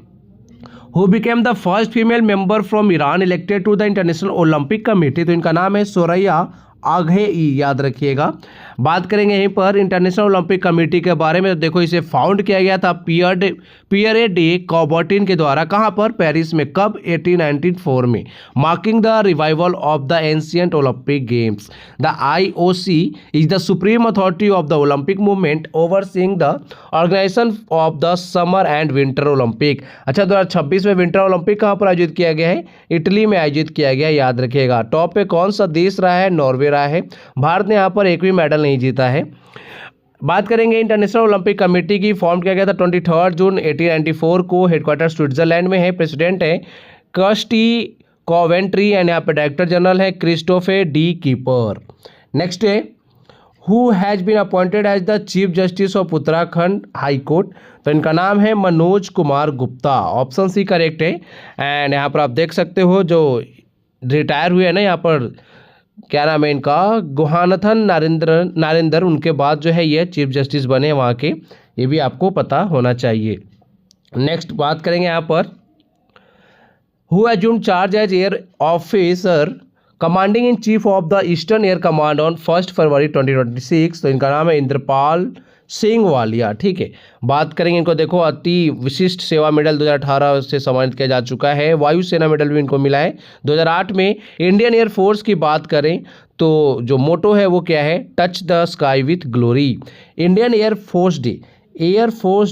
who became the first female member from Iran elected to the International Olympic Committee, तो इनका नाम है सोरैया आघेई, याद रखिएगा। बात करेंगे यहीं पर इंटरनेशनल ओलंपिक कमेटी के बारे में, तो देखो इसे फाउंड किया गया था पियरे डे कॉबर्टिन के द्वारा। कहाँ पर, पेरिस में। कब, 1894 में। Marking the revival of the ancient Olympic games. The IOC is the supreme authority of the Olympic movement overseeing the organisation of the summer and winter Olympic. अच्छा, 2026 में विंटर ओलंपिक कहाँ पर आयोजित किया गया है, इटली में आयोजित किया गया, याद रखिएगा। टॉप पे कौन सा देश रहा है, नॉर्वे रहा है। भारत ने यहाँ पर एक भी मेडल नहीं जीता है। बात करेंगे इंटरनेशनल ओलंपिक कमेटी की, फॉर्म किया गया था 23 जून 1894 को। हेडक्वार्टर स्विट्जरलैंड में है। प्रेसिडेंट है कर्स्टी कॉवेंट्री एंड यहाँ पे डायरेक्टर जनरल है क्रिस्टोफर डी कीपर। नेक्स्ट है who has been appointed as the chief justice of Uttarakhand high court, तो इनका नाम है Manoj Kumar Gupta, option C correct है। एंड यहाँ पर आप देख सकते हो जो रिटायर हुए हैं ना, यहाँ पर क्या नाम है इनका, गुहानथन नारेंद्र, उनके बाद जो है ये चीफ जस्टिस बने वहाँ के, ये भी आपको पता होना चाहिए। नेक्स्ट बात करेंगे यहाँ पर who assumed charge as air officer commanding in chief of the eastern air command on 1 February 2026, तो इनका नाम है इंद्रपाल सिंह वालिया, ठीक है। बात करेंगे इनको, देखो अति विशिष्ट सेवा मेडल 2018 से सम्मानित किया जा चुका है। वायुसेना मेडल भी इनको मिला है 2008 में। इंडियन एयरफोर्स की बात करें तो जो मोटो है वो क्या है, touch the sky with glory. Indian air force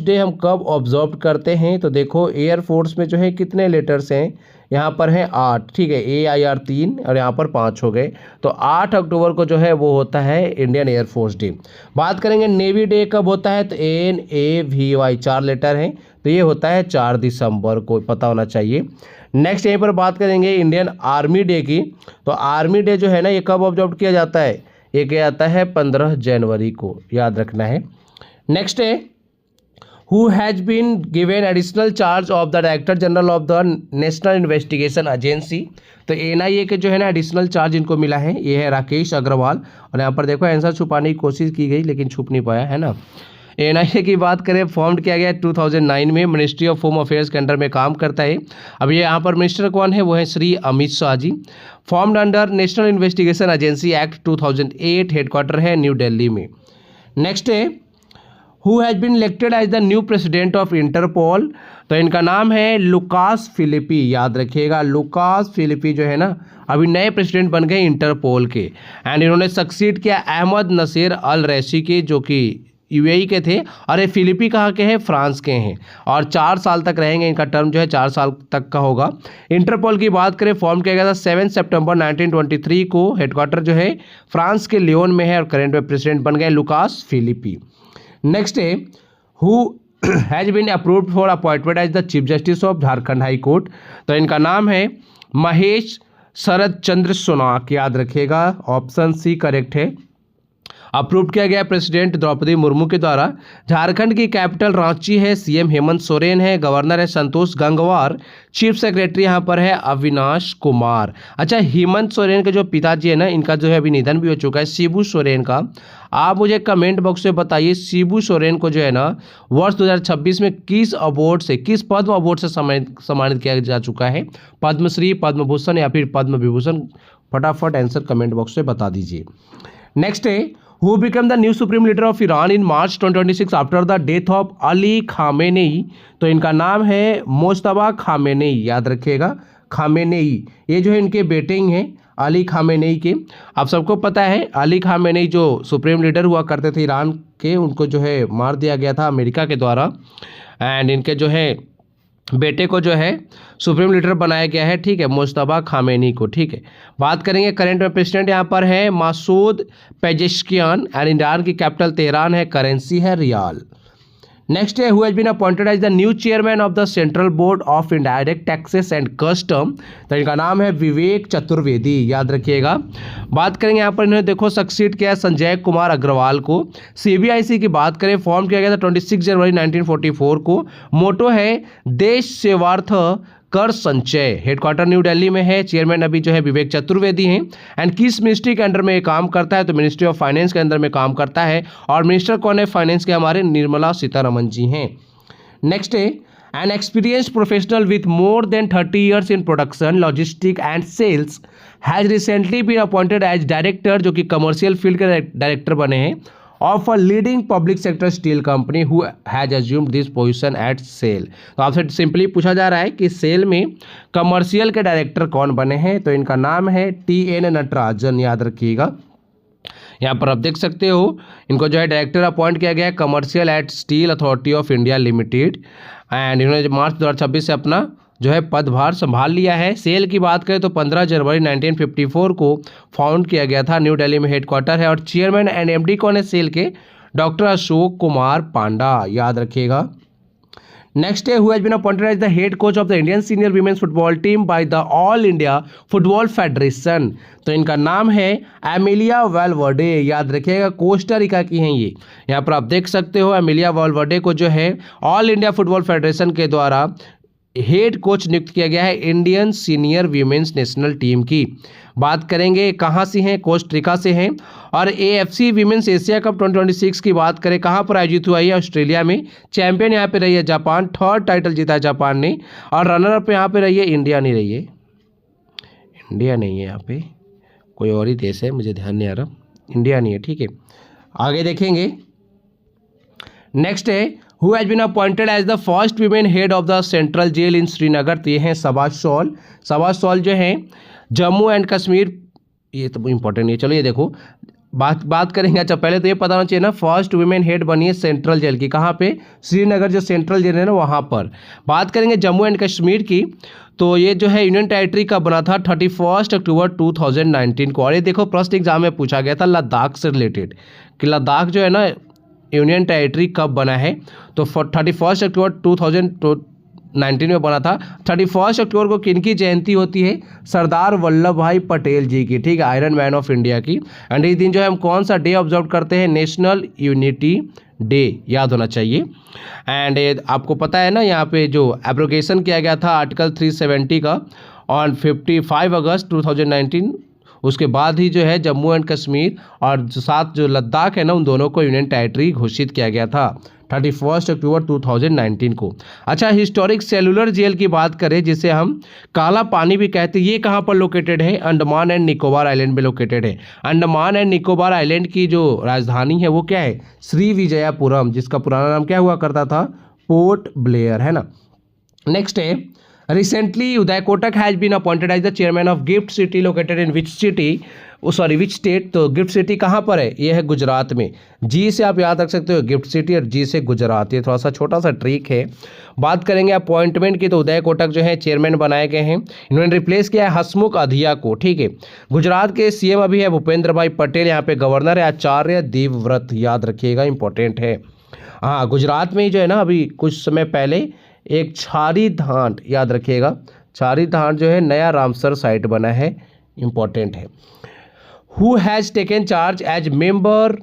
day हम कब ऑब्जर्व करते हैं, तो देखो एयरफोर्स में जो है कितने लेटर्स हैं, यहाँ पर है 8, ठीक है। AIR 3 और यहाँ पर 5 हो गए, तो 8 अक्टूबर को जो है वो होता है इंडियन एयरफोर्स डे। बात करेंगे नेवी डे कब होता है, तो NAVY 4 लेटर हैं, तो ये होता है 4 दिसंबर को, पता होना चाहिए। नेक्स्ट यहीं पर बात करेंगे इंडियन आर्मी डे की। तो आर्मी डे जो है ना, ये कब ऑब्जर्व किया जाता है? ये किया जाता है 15 जनवरी को, याद रखना है। नेक्स्ट है who has been given additional charge of the director general of the National investigation Agency. तो एनआईए के जो है ना एडिशनल चार्ज इनको मिला है, ये है राकेश अग्रवाल। और यहाँ पर देखो आंसर छुपाने की कोशिश की गई लेकिन छुप नहीं पाया, है ना। एनआईए की बात करें, फॉर्म किया गया 2009 में, मिनिस्ट्री ऑफ होम अफेयर्स के अंडर में काम करता है। अब ये यहाँ पर मिनिस्टर कौन है? वो है Shri Amit Shah ji. Formed under national investigation agency act 2008, headquarter है न्यू दिल्ली में। नेक्स्ट है who has been elected as the new president of Interpol. तो इनका नाम है लुकास फिलिपी, याद रखिएगा। लुकास फिलिपी जो है ना अभी नए प्रेसिडेंट बन गए इंटरपोल के। एंड इन्होंने सक्सीड किया अहमद नसीर अल रैसी के, जो कि यूएई के थे, और ये फिलिपी कहाँ के हैं? फ्रांस के हैं। और 4 साल तक रहेंगे, इनका टर्म जो है 4 साल तक का होगा। इंटरपोल की बात करें, फॉर्म किया गया था 7 सितंबर 1923 को। हेडक्वार्टर जो है फ्रांस के लियोन में है और करंट में प्रेसिडेंट बन गए लुकास फिलिपी। नेक्स्ट है who has been approved for appointment as the chief justice of Jharkhand high court. तो इनका नाम है महेश शरद चंद्र सोनाक, याद रखिएगा। ऑप्शन सी करेक्ट है। अप्रूव किया गया प्रेसिडेंट द्रौपदी मुर्मू के द्वारा। झारखंड की कैपिटल रांची है, सीएम हेमंत सोरेन है, गवर्नर है संतोष गंगवार, चीफ सेक्रेटरी यहाँ पर है अविनाश कुमार। अच्छा, हेमंत सोरेन के जो पिताजी है ना, इनका जो है अभी निधन भी हो चुका है, शिबू सोरेन का। आप मुझे कमेंट बॉक्स में बताइए, शिबू सोरेन को जो है ना वर्ष 2026 में किस अवार्ड से, किस पद्म अवार्ड से सम्मानित किया जा चुका है? पद्मश्री, पद्म भूषण या फिर पद्म विभूषण? फटाफट आंसर कमेंट बॉक्स में बता दीजिए। नेक्स्ट है who become the new supreme leader of Iran in March 2026 after the death of Ali Khamenei. तो इनका नाम है मोज्तबा खामेनेई, याद रखिएगा। खामेनेई ये जो है इनके बेटे ही हैं, अली खामेनेई के। आप सबको पता है अली खामेनेई जो सुप्रीम लीडर हुआ करते थे ईरान के, उनको जो है मार दिया गया था अमेरिका के द्वारा। एंड इनके जो है बेटे को जो है सुप्रीम लीडर बनाया गया है, ठीक है, मुज्तबा खामेनी को। ठीक है, बात करेंगे करंट में प्रेसिडेंट यहाँ पर है मासूद पेजेश्कियान। एंड ईरान की कैपिटल तेहरान है, करेंसी है रियाल। नेक्स्ट है who has been appointed as the new chairman of the Central Board of Indirect Taxes and Custom. तो इनका नाम है विवेक चतुर्वेदी, याद रखिएगा। बात करेंगे यहाँ पर इन्होंने देखो सक्सीड किया संजय कुमार अग्रवाल को। सीबीआईसी की बात करें, फॉर्म किया गया था 26 जनवरी 1944 को। मोटो है देश सेवार्थ कर संचय। हेडक्वार्टर न्यू दिल्ली में है। चेयरमैन अभी जो है विवेक चतुर्वेदी हैं। एंड किस मिनिस्ट्री के अंडर में ये काम करता है? तो मिनिस्ट्री ऑफ फाइनेंस के अंदर में काम करता है। और मिनिस्टर कौन है फाइनेंस के? हमारे निर्मला सीतारमन जी हैं। नेक्स्ट है an experienced professional with more than 30 years in production, logistic and sales has recently been appointed as director, जो कि कमर्शियल फील्ड के डायरेक्टर बने हैं, of a leading public sector steel company who has assumed this position at SAIL. तो आपसे simply पूछा जा रहा है कि सेल में कमर्शियल के डायरेक्टर कौन बने हैं? तो इनका नाम है TN नटराजन, याद रखिएगा। यहाँ पर आप देख सकते हो इनको जो है डायरेक्टर अपॉइंट किया गया है commercial at Steel Authority of India Limited. And इन्होंने मार्च 2026 से अपना जो है पदभार संभाल लिया है। सेल की बात करें तो 15 जनवरी 1954 को फाउंड किया गया था, न्यू दिल्ली में हेडक्वार्टर है। और चेयरमैन एंड MD कौन है सेल के? डॉक्टर अशोक कुमार पांडा, याद रखिएगा। नेक्स्ट है who has been appointed as the head coach of the Indian senior women's football team by the All India Football Federation. तो इनका नाम है एमिलिया वेलवर्डे, याद रखिएगा। कोस्टा रिका की हैं ये। यहाँ पर आप देख सकते हो एमिलिया वेलवर्डे को जो है ऑल इंडिया फुटबॉल फेडरेशन के द्वारा हेड कोच नियुक्त किया गया है Indian senior women's national team की। बात करेंगे कहाँ से हैं? कोस्टरिका से हैं। और AFC वीमेंस एशिया कप 2026 की बात करें कहाँ पर आयोजित हुआ है? ऑस्ट्रेलिया में। चैंपियन यहाँ पे रही है जापान, 3rd टाइटल जीता है जापान ने। और रनर अप यहाँ पे रही है इंडिया, नहीं रही है, इंडिया नहीं है, यहाँ पे कोई और ही देश है, मुझे ध्यान नहीं आ रहा, इंडिया नहीं है। ठीक है, आगे देखेंगे। नेक्स्ट है who has been appointed as the first women head of the central jail in Srinagar. तो ये हैं सबाज सॉल। सबाज सॉल जो हैं जम्मू एंड कश्मीर, ये तो इंपॉर्टेंट नहीं है। चलो ये देखो बात करेंगे। अच्छा, पहले तो ये पता होना चाहिए ना, फर्स्ट वुमेन हेड बनी है सेंट्रल जेल की। कहाँ पे? श्रीनगर जो सेंट्रल जेल है ना, वहाँ पर। बात करेंगे जम्मू एंड कश्मीर की, तो ये जो है यूनियन टेरिटरी का बना था 31 अक्टूबर 2019 को। और ये देखो प्रश्न एग्जाम में पूछा गया था लद्दाख से रिलेटेड कि लद्दाख जो है ना यूनियन टेरिटरी कब बना है? तो 31 अक्टूबर 19 में बना था। 31 अक्टूबर को किनकी जयंती होती है? सरदार वल्लभ भाई पटेल जी की, ठीक है, आयरन मैन ऑफ इंडिया की। एंड इस दिन जो है हम कौन सा डे ऑब्जर्व करते हैं? नेशनल यूनिटी डे, याद होना चाहिए। एंड आपको पता है ना, यहाँ पे जो एब्रोगेशन किया गया था आर्टिकल 370 का ऑन 55 अगस्त 2019, उसके बाद ही जो है जम्मू एंड कश्मीर और साथ जो लद्दाख है ना, उन दोनों को यूनियन टेरिटरी घोषित किया गया था 31 अक्टूबर 2019 को। अच्छा, हिस्टोरिक सेलुलर जेल की बात करें जिसे हम काला पानी भी कहते हैं, ये कहाँ पर लोकेटेड है? अंडमान एंड निकोबार आइलैंड में लोकेटेड है। अंडमान एंड निकोबार आइलैंड की जो राजधानी है वो क्या है? श्री विजयपुरम, जिसका पुराना नाम क्या हुआ करता था? पोर्ट ब्लेयर, है ना। नेक्स्ट है, recently Uday Kotak has been appointed as the chairman of GIFT City located in which city, which state? तो गिफ्ट सिटी कहाँ पर है? ये है गुजरात में। जी से आप याद रख सकते हो गिफ्ट सिटी, और जी से गुजरात, ये थोड़ा सा छोटा सा ट्रिक है। बात करेंगे अपॉइंटमेंट की, तो उदय कोटक जो है चेयरमैन बनाए गए हैं। इन्होंने रिप्लेस किया है हसमुख अधिया को, ठीक है। गुजरात के सीएम अभी है भूपेंद्र भाई पटेल, यहाँ पे गवर्नर है आचार्य देवव्रत, याद रखिएगा, इंपॉर्टेंट है। हाँ, गुजरात में ही जो है ना अभी कुछ समय पहले एक छारी धाट, याद रखिएगा, छारी धाट जो है नया रामसर साइट बना है, इंपॉर्टेंट है। Who has taken charge as member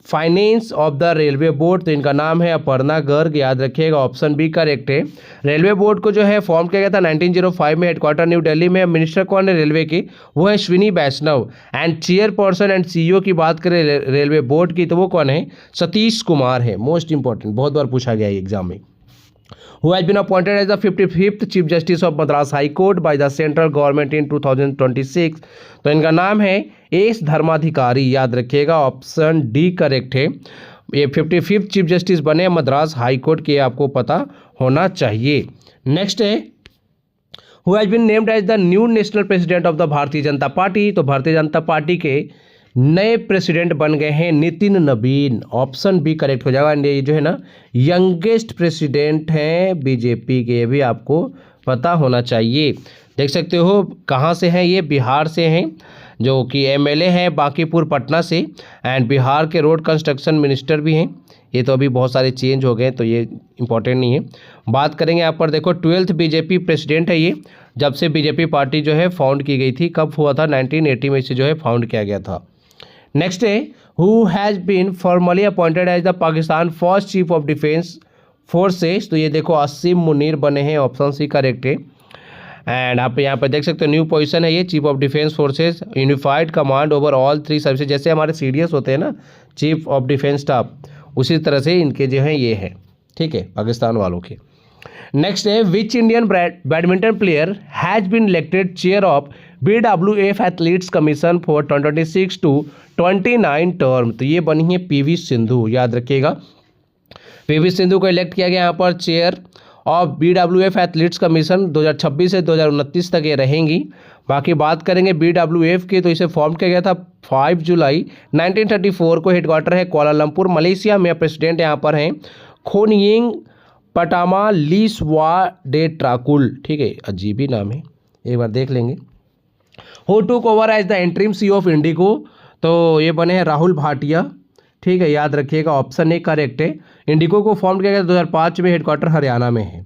finance of the railway board? तो इनका नाम है अपर्णा गर्ग, याद रखिएगा, ऑप्शन बी करेक्ट है। रेलवे बोर्ड को जो है फॉर्म किया गया था 1905 में, हेडक्वार्टर न्यू दिल्ली में। मिनिस्टर कौन है रेलवे के? वो है अश्विनी वैष्णव। एंड चेयरपर्सन एंड सीईओ की बात करें रेलवे बोर्ड की, तो वो कौन है? सतीश कुमार है। मोस्ट इंपॉर्टेंट, बहुत बार पूछा गया है एग्जाम में। Who has been appointed as the 55th Chief Justice of Madras High Court by the central government in 2026? तो इनका नाम है एस धर्माधिकारी, याद रखिएगा, ऑप्शन डी करेक्ट है। ये 55th चीफ जस्टिस बने मद्रास हाई कोर्ट के, आपको पता होना चाहिए। नेक्स्ट है, who has been named as the new national president of the Bharatiya Janata party? तो भारतीय जनता पार्टी के नए प्रेसिडेंट बन गए हैं नितिन नवीन, ऑप्शन बी करेक्ट हो जाएगा। एंड ये जो है ना यंगेस्ट प्रेसिडेंट हैं बीजेपी के, ये भी आपको पता होना चाहिए। देख सकते हो कहाँ से हैं ये? बिहार से हैं, जो कि एमएलए हैं बांकीपुर पटना से, एंड बिहार के रोड कंस्ट्रक्शन मिनिस्टर भी हैं। ये तो अभी बहुत सारे चेंज हो गए, तो ये इंपॉर्टेंट नहीं है। बात करेंगे यहाँ पर, देखो 12th बीजेपी प्रेसिडेंट है ये, जब से बीजेपी पार्टी जो है फाउंड की गई थी। कब हुआ था? 1980 में इसे जो है फाउंड किया गया था। नेक्स्ट है, who has been formally appointed as the Pakistan first chief of defence forces? तो ये देखो असीम मुनीर बने हैं, ऑप्शन सी करेक्ट है। एंड आप यहाँ पर देख सकते हो न्यू पोजीशन है ये, chief of defence forces, unified command over all 3 services. जैसे हमारे सीडीएस होते हैं ना, चीफ ऑफ डिफेंस स्टाफ, उसी तरह से इनके जो हैं ये है, ठीक है, पाकिस्तान वालों के। नेक्स्ट है, which Indian badminton player has been elected chair of BWF athletes commission for 2026 to 29 term? तो ये बनी है पीवी सिंधु, याद रखिएगा, पीवी सिंधु को इलेक्ट किया गया यहाँ पर chair of BWF athletes commission 2026 से 2029 तक ये रहेंगी। बाकी बात करेंगे BWF की, तो इसे फॉर्म किया गया था 5 जुलाई 1934 को, हेडक्वार्टर है कोलालमपुर मलेशिया में। प्रेसिडेंट यहाँ पर हैं खोनियिंग पटामा लीसवाडेट्राकुल, ठीक है, अजीब ही नाम है, एक बार देख लेंगे। Who took over as the interim CEO of IndiGo? तो ये बने हैं राहुल भाटिया, ठीक है, याद रखिएगा, ऑप्शन ए करेक्ट है। इंडिगो को फॉर्म किया गया 2005 में, हेडक्वार्टर हरियाणा में है।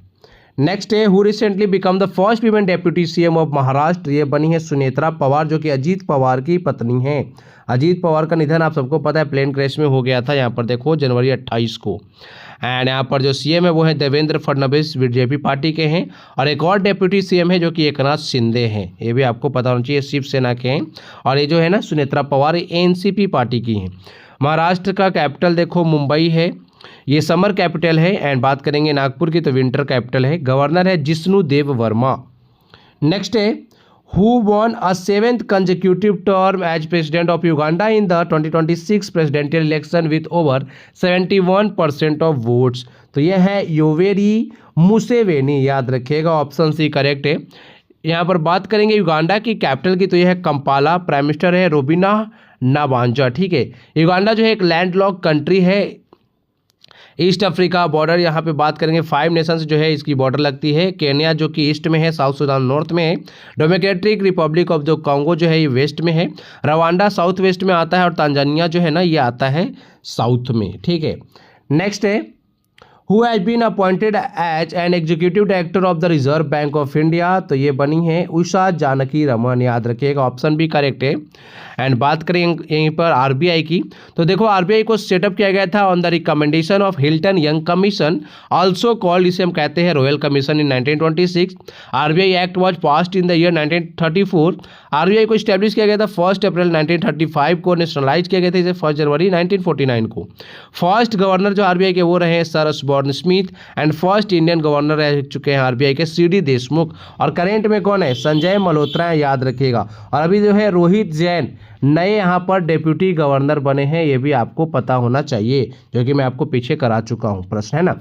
नेक्स्ट है, who recently become the first women deputy CM of Maharashtra? ये बनी है सुनेत्रा पवार, जो कि अजीत पवार की पत्नी है। अजीत पवार का निधन आप सबको पता है प्लेन क्रैश में हो गया था, यहाँ पर देखो जनवरी 28 को। एंड यहाँ पर जो सीएम है वो है देवेंद्र फडणवीस, बीजेपी पार्टी के हैं। और एक और डेप्यूटी सीएम है जो कि एकनाथ शिंदे हैं, ये भी आपको पता होना चाहिए, शिवसेना के हैं। और ये जो है ना सुनेत्रा पवार एनसीपी पार्टी की हैं। महाराष्ट्र का कैपिटल देखो मुंबई है, ये समर कैपिटल है। एंड बात करेंगे नागपुर की, तो विंटर कैपिटल है। गवर्नर है जिष्णु देव वर्मा। नेक्स्ट है, who won a 7th consecutive term as president of Uganda in the 2026 presidential election with over 71% of votes? तो यह है योवेरी मुसेवेनी, याद रखिएगा, ऑप्शन सी करेक्ट है। यहाँ पर बात करेंगे युगांडा की कैपिटल की, तो यह है कंपाला। प्राइम मिनिस्टर है रोबिना नाबांजा, ठीक है। युगांडा जो है एक लैंडलॉक कंट्री है, ईस्ट अफ्रीका बॉर्डर, यहाँ पे बात करेंगे 5 नेशंस जो है इसकी बॉर्डर लगती है। केन्या जो कि ईस्ट में है, साउथ सुडान नॉर्थ में है, democratic Republic of the Congo जो है ये वेस्ट में है, रवांडा साउथ वेस्ट में आता है, और तांजानिया जो है ना ये आता है साउथ में, ठीक है। नेक्स्ट है, who has been appointed as an executive director of the Reserve Bank of India, तो ये बनी है उषा जानकी रमन, याद रखिएगा, ऑप्शन भी करेक्ट है। एंड बात करें यहीं पर आरबीआई की, तो देखो आरबीआई को सेटअप किया गया था on the recommendation of Hilton young commission, also called, इसे हम कहते हैं royal commission, in 1926। RBI act was passed in the year 1934। RBI को स्टैब्लिश किया गया था 1 अप्रैल 1935 को, नेशनलाइज किया गया था इसे 1 जनवरी 1949 को। फर्स्ट गवर्नर जो आरबीआई के वो रहे sir Osborne Smith, and first Indian governor रह चुके हैं आरबीआई के सीडी देशमुख। और करेंट में कौन है? संजय मल्होत्रा, याद रखिएगा। और अभी जो है रोहित जैन नए यहाँ पर डेप्यूटी गवर्नर बने हैं, ये भी आपको पता होना चाहिए, जो कि मैं आपको पीछे करा चुका हूँ प्रश्न, है ना।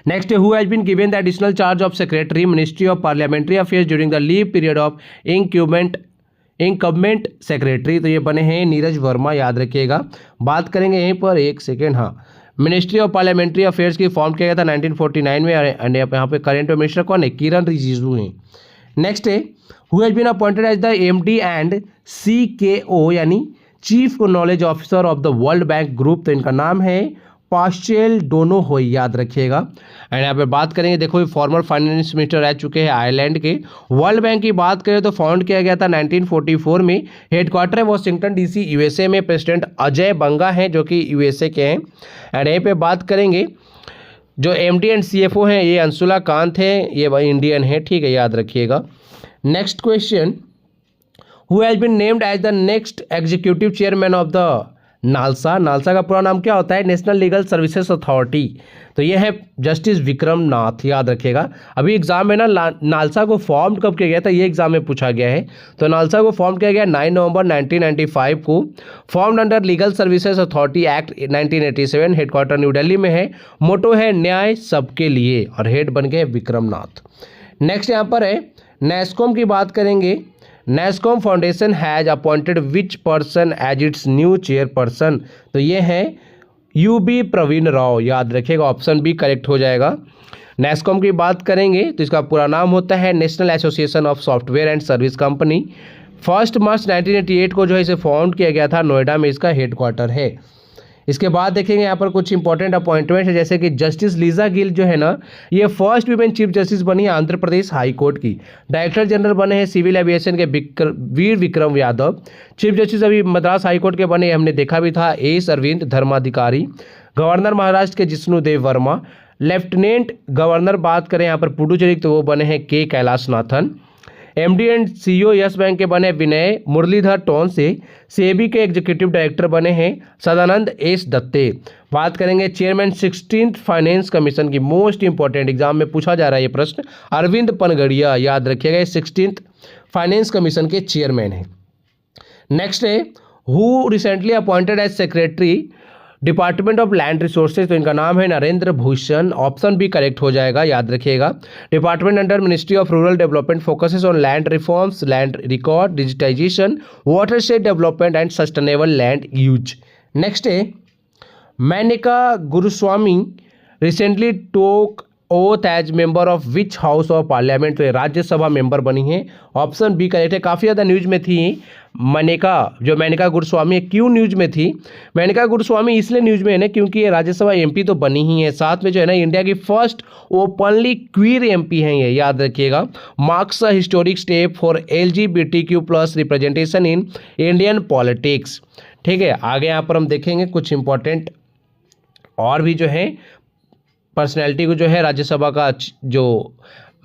Next, who has been given the additional charge of secretary ministry of parliamentary affairs during the leave period of incumbent secretary, तो ये बने हैं नीरज वर्मा, याद रखिएगा। बात करेंगे यहीं पर, एक सेकेंड, हाँ, मिनिस्ट्री ऑफ पार्लियामेंट्री अफेयर्स की फॉर्म किया गया था 1949 में, एंड यहाँ पे करेंट मिनिस्टर कौन है? किरण रिजिजू हैं। नेक्स्ट है, who has been appointed as the MD and CKO यानी chief knowledge officer of the world bank group, तो इनका नाम है पास्चेल डोनोहोई, याद रखिएगा। एंड यहाँ पे बात करेंगे, देखो ये फॉर्मर फाइनेंस मिनिस्टर रह चुके हैं आयरलैंड के। वर्ल्ड बैंक की बात करें तो फाउंड किया गया था 1944 में, हेडक्वार्टर है वॉशिंगटन डीसी यूएसए में, प्रेसिडेंट अजय बंगा हैं जो कि यूएसए के हैं। एंड यहीं पे बात करेंगे जो एमडी एंड सीएफओ हैं, ये अंशुला कांत हैं, ये भाई इंडियन है, ठीक है, याद रखिएगा। Next question, who has been named as the next executive chairman of the NALSA. NALSA का पूरा नाम क्या होता है? नेशनल लीगल सर्विसेज अथॉरिटी, तो ये है जस्टिस विक्रम नाथ, याद रखिएगा। अभी एग्जाम में ना नालसा को फॉर्म कब किया गया था, ये एग्जाम में पूछा गया है। तो नालसा को फॉर्म किया गया 9 नवंबर 1995 को, formed under legal services authority act 1987, headquarter new Delhi में है, मोटो है न्याय सबके लिए, और हेड बन गए विक्रम नाथ। नेक्स्ट यहाँ पर है नेस्कॉम की बात करेंगे। NASSCOM foundation has appointed which person as its new chairperson, तो ये है यूबी प्रवीण राव, याद रखिएगा, ऑप्शन बी करेक्ट हो जाएगा। नेस्कॉम की बात करेंगे तो इसका पूरा नाम होता है national association of software and service company. 1 मार्च 1988 को जो है इसे फाउंड किया गया था, नोएडा में इसका हेडक्वार्टर है। इसके बाद देखेंगे यहाँ पर कुछ इंपॉर्टेंट अपॉइंटमेंट है, जैसे कि जस्टिस लीजा गिल जो है ना, ये फर्स्ट वीमेन चीफ जस्टिस बनी है आंध्र प्रदेश हाई कोर्ट की। डायरेक्टर जनरल बने हैं सिविल एविएशन के वीर विक्रम यादव। चीफ जस्टिस अभी मद्रास हाई कोर्ट के बने, हमने देखा भी था, एस अरविंद धर्माधिकारी। गवर्नर महाराष्ट्र के जिष्णु देव वर्मा। लेफ्टिनेंट गवर्नर बात करें यहाँ पर पुडुचेरी, तो वो बने हैं के Kailashnathan. MD and CEO yes bank के बने विनय मुरलीधर टोन से। सेबी के एग्जीक्यूटिव डायरेक्टर बने हैं सदानंद एस दत्ते। बात करेंगे चेयरमैन 16th फाइनेंस कमीशन की, मोस्ट इंपॉर्टेंट, एग्जाम में पूछा जा रहा है ये प्रश्न, अरविंद पनगड़िया, याद रखिएगा, 16th फाइनेंस कमीशन के चेयरमैन है। नेक्स्ट है who recently appointed as secretary department of land resources, तो इनका नाम है नरेंद्र भूषण, ऑप्शन भी करेक्ट हो जाएगा, याद रखिएगा। Department under ministry of rural development focuses on land reforms, land record digitization, watershed development and sustainable land use. Next है Menka Guruswamy recently took oath as member of which house of parliament, तो ये Rajya Sabha member बनी है, option B correct है। काफ़ी ज़्यादा news में थी मेनका गुरुस्वामी, क्यों न्यूज में थी? मेनका गुरुस्वामी इसलिए न्यूज में है ना क्योंकि ये राज्यसभा एमपी तो बनी ही है, साथ में जो है ना इंडिया की फर्स्ट ओपनली क्वीर एमपी हैं ये, याद रखिएगा। Marks a historic step for LGBTQ+ representation in Indian politics, ठीक है। आगे यहाँ पर हम देखेंगे कुछ इंपॉर्टेंट और भी जो है पर्सनैलिटी को जो है राज्यसभा का जो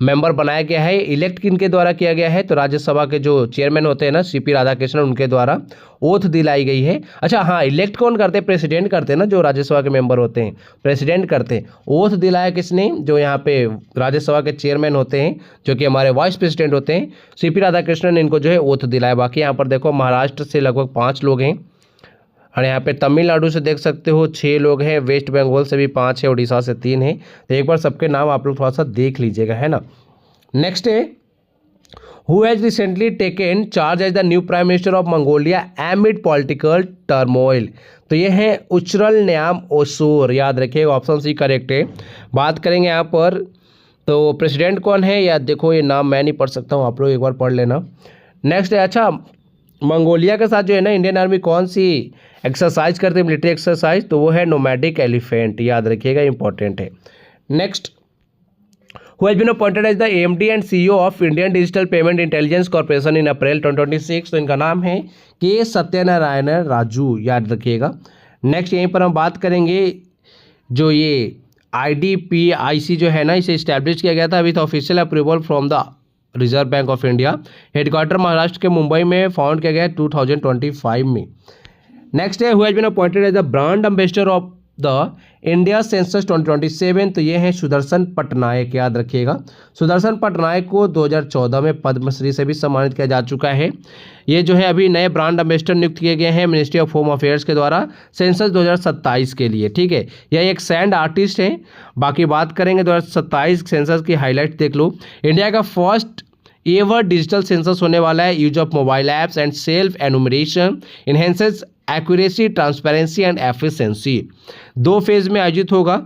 मेंबर बनाया गया है, इलेक्ट किनके द्वारा किया गया है, तो राज्यसभा के जो चेयरमैन होते हैं ना CP राधाकृष्णन, उनके द्वारा ओथ दिलाई गई है। अच्छा हाँ, इलेक्ट कौन करते हैं? प्रेसिडेंट करते हैं ना, जो राज्यसभा के मेंबर होते हैं प्रेसिडेंट करते हैं। ओथ दिलाया किसने? जो यहाँ पे राज्यसभा के चेयरमैन होते हैं, जो कि हमारे वाइस प्रेसिडेंट होते हैं, CP राधाकृष्णन ने इनको जो है ओथ दिलाया। बाकी यहाँ पर देखो महाराष्ट्र से लगभग 5 लोग हैं, और यहाँ पे तमिलनाडु से देख सकते हो 6 लोग हैं, वेस्ट बंगाल से भी 5 है, उड़ीसा से 3 है। तो एक बार सबके नाम आप लोग थोड़ा सा देख लीजिएगा, है ना। नेक्स्ट है who has recently taken charge as the new prime minister of Mongolia amid political turmoil, तो ये है उचरल न्याम ओसोर, याद रखिएगा, ऑप्शन सी करेक्ट है। बात करेंगे यहाँ पर तो प्रेसिडेंट कौन है, या देखो ये नाम मैं नहीं पढ़ सकता हूँ, आप लोग एक बार पढ़ लेना। नेक्स्ट है, अच्छा मंगोलिया के साथ जो है ना इंडियन आर्मी कौन सी एक्सरसाइज करते हैं मिलिट्री एक्सरसाइज, तो वो है नोमैडिक एलिफेंट, याद रखिएगा इंपॉर्टेंट है। Next, who has been appointed as the AMD and CEO of Indian Digital Payment Intelligence Corporation in April 2026, तो इनका नाम है के सत्यनारायण राजू, याद रखिएगा। नेक्स्ट, यहीं पर हम बात करेंगे जो ये IDPIC जो है ना, इसे इस्टेब्लिश किया गया था with official approval from the Reserve Bank of India. Headquarter Maharashtra के मुंबई में फाउंड किया गया 2025 में। नेक्स्ट है, who has been appointed as the brand ambassador of the India census 2027, तो ये है सुदर्शन पटनायक, याद रखिएगा। सुदर्शन पटनायक को 2014 में पद्मश्री से भी सम्मानित किया जा चुका है। ये जो है अभी नए ब्रांड एम्बेसडर नियुक्त किए गए हैं मिनिस्ट्री ऑफ होम अफेयर्स के द्वारा सेंसस 2027 के लिए, ठीक है। यह एक सैंड आर्टिस्ट है। बाकी बात करेंगे 2027 सेंसस की हाईलाइट देख लो। इंडिया का फर्स्ट एवर डिजिटल सेंसस होने वाला है। Use of mobile apps and self enumeration enhances accuracy, transparency and efficiency. 2 phase में आयोजित होगा।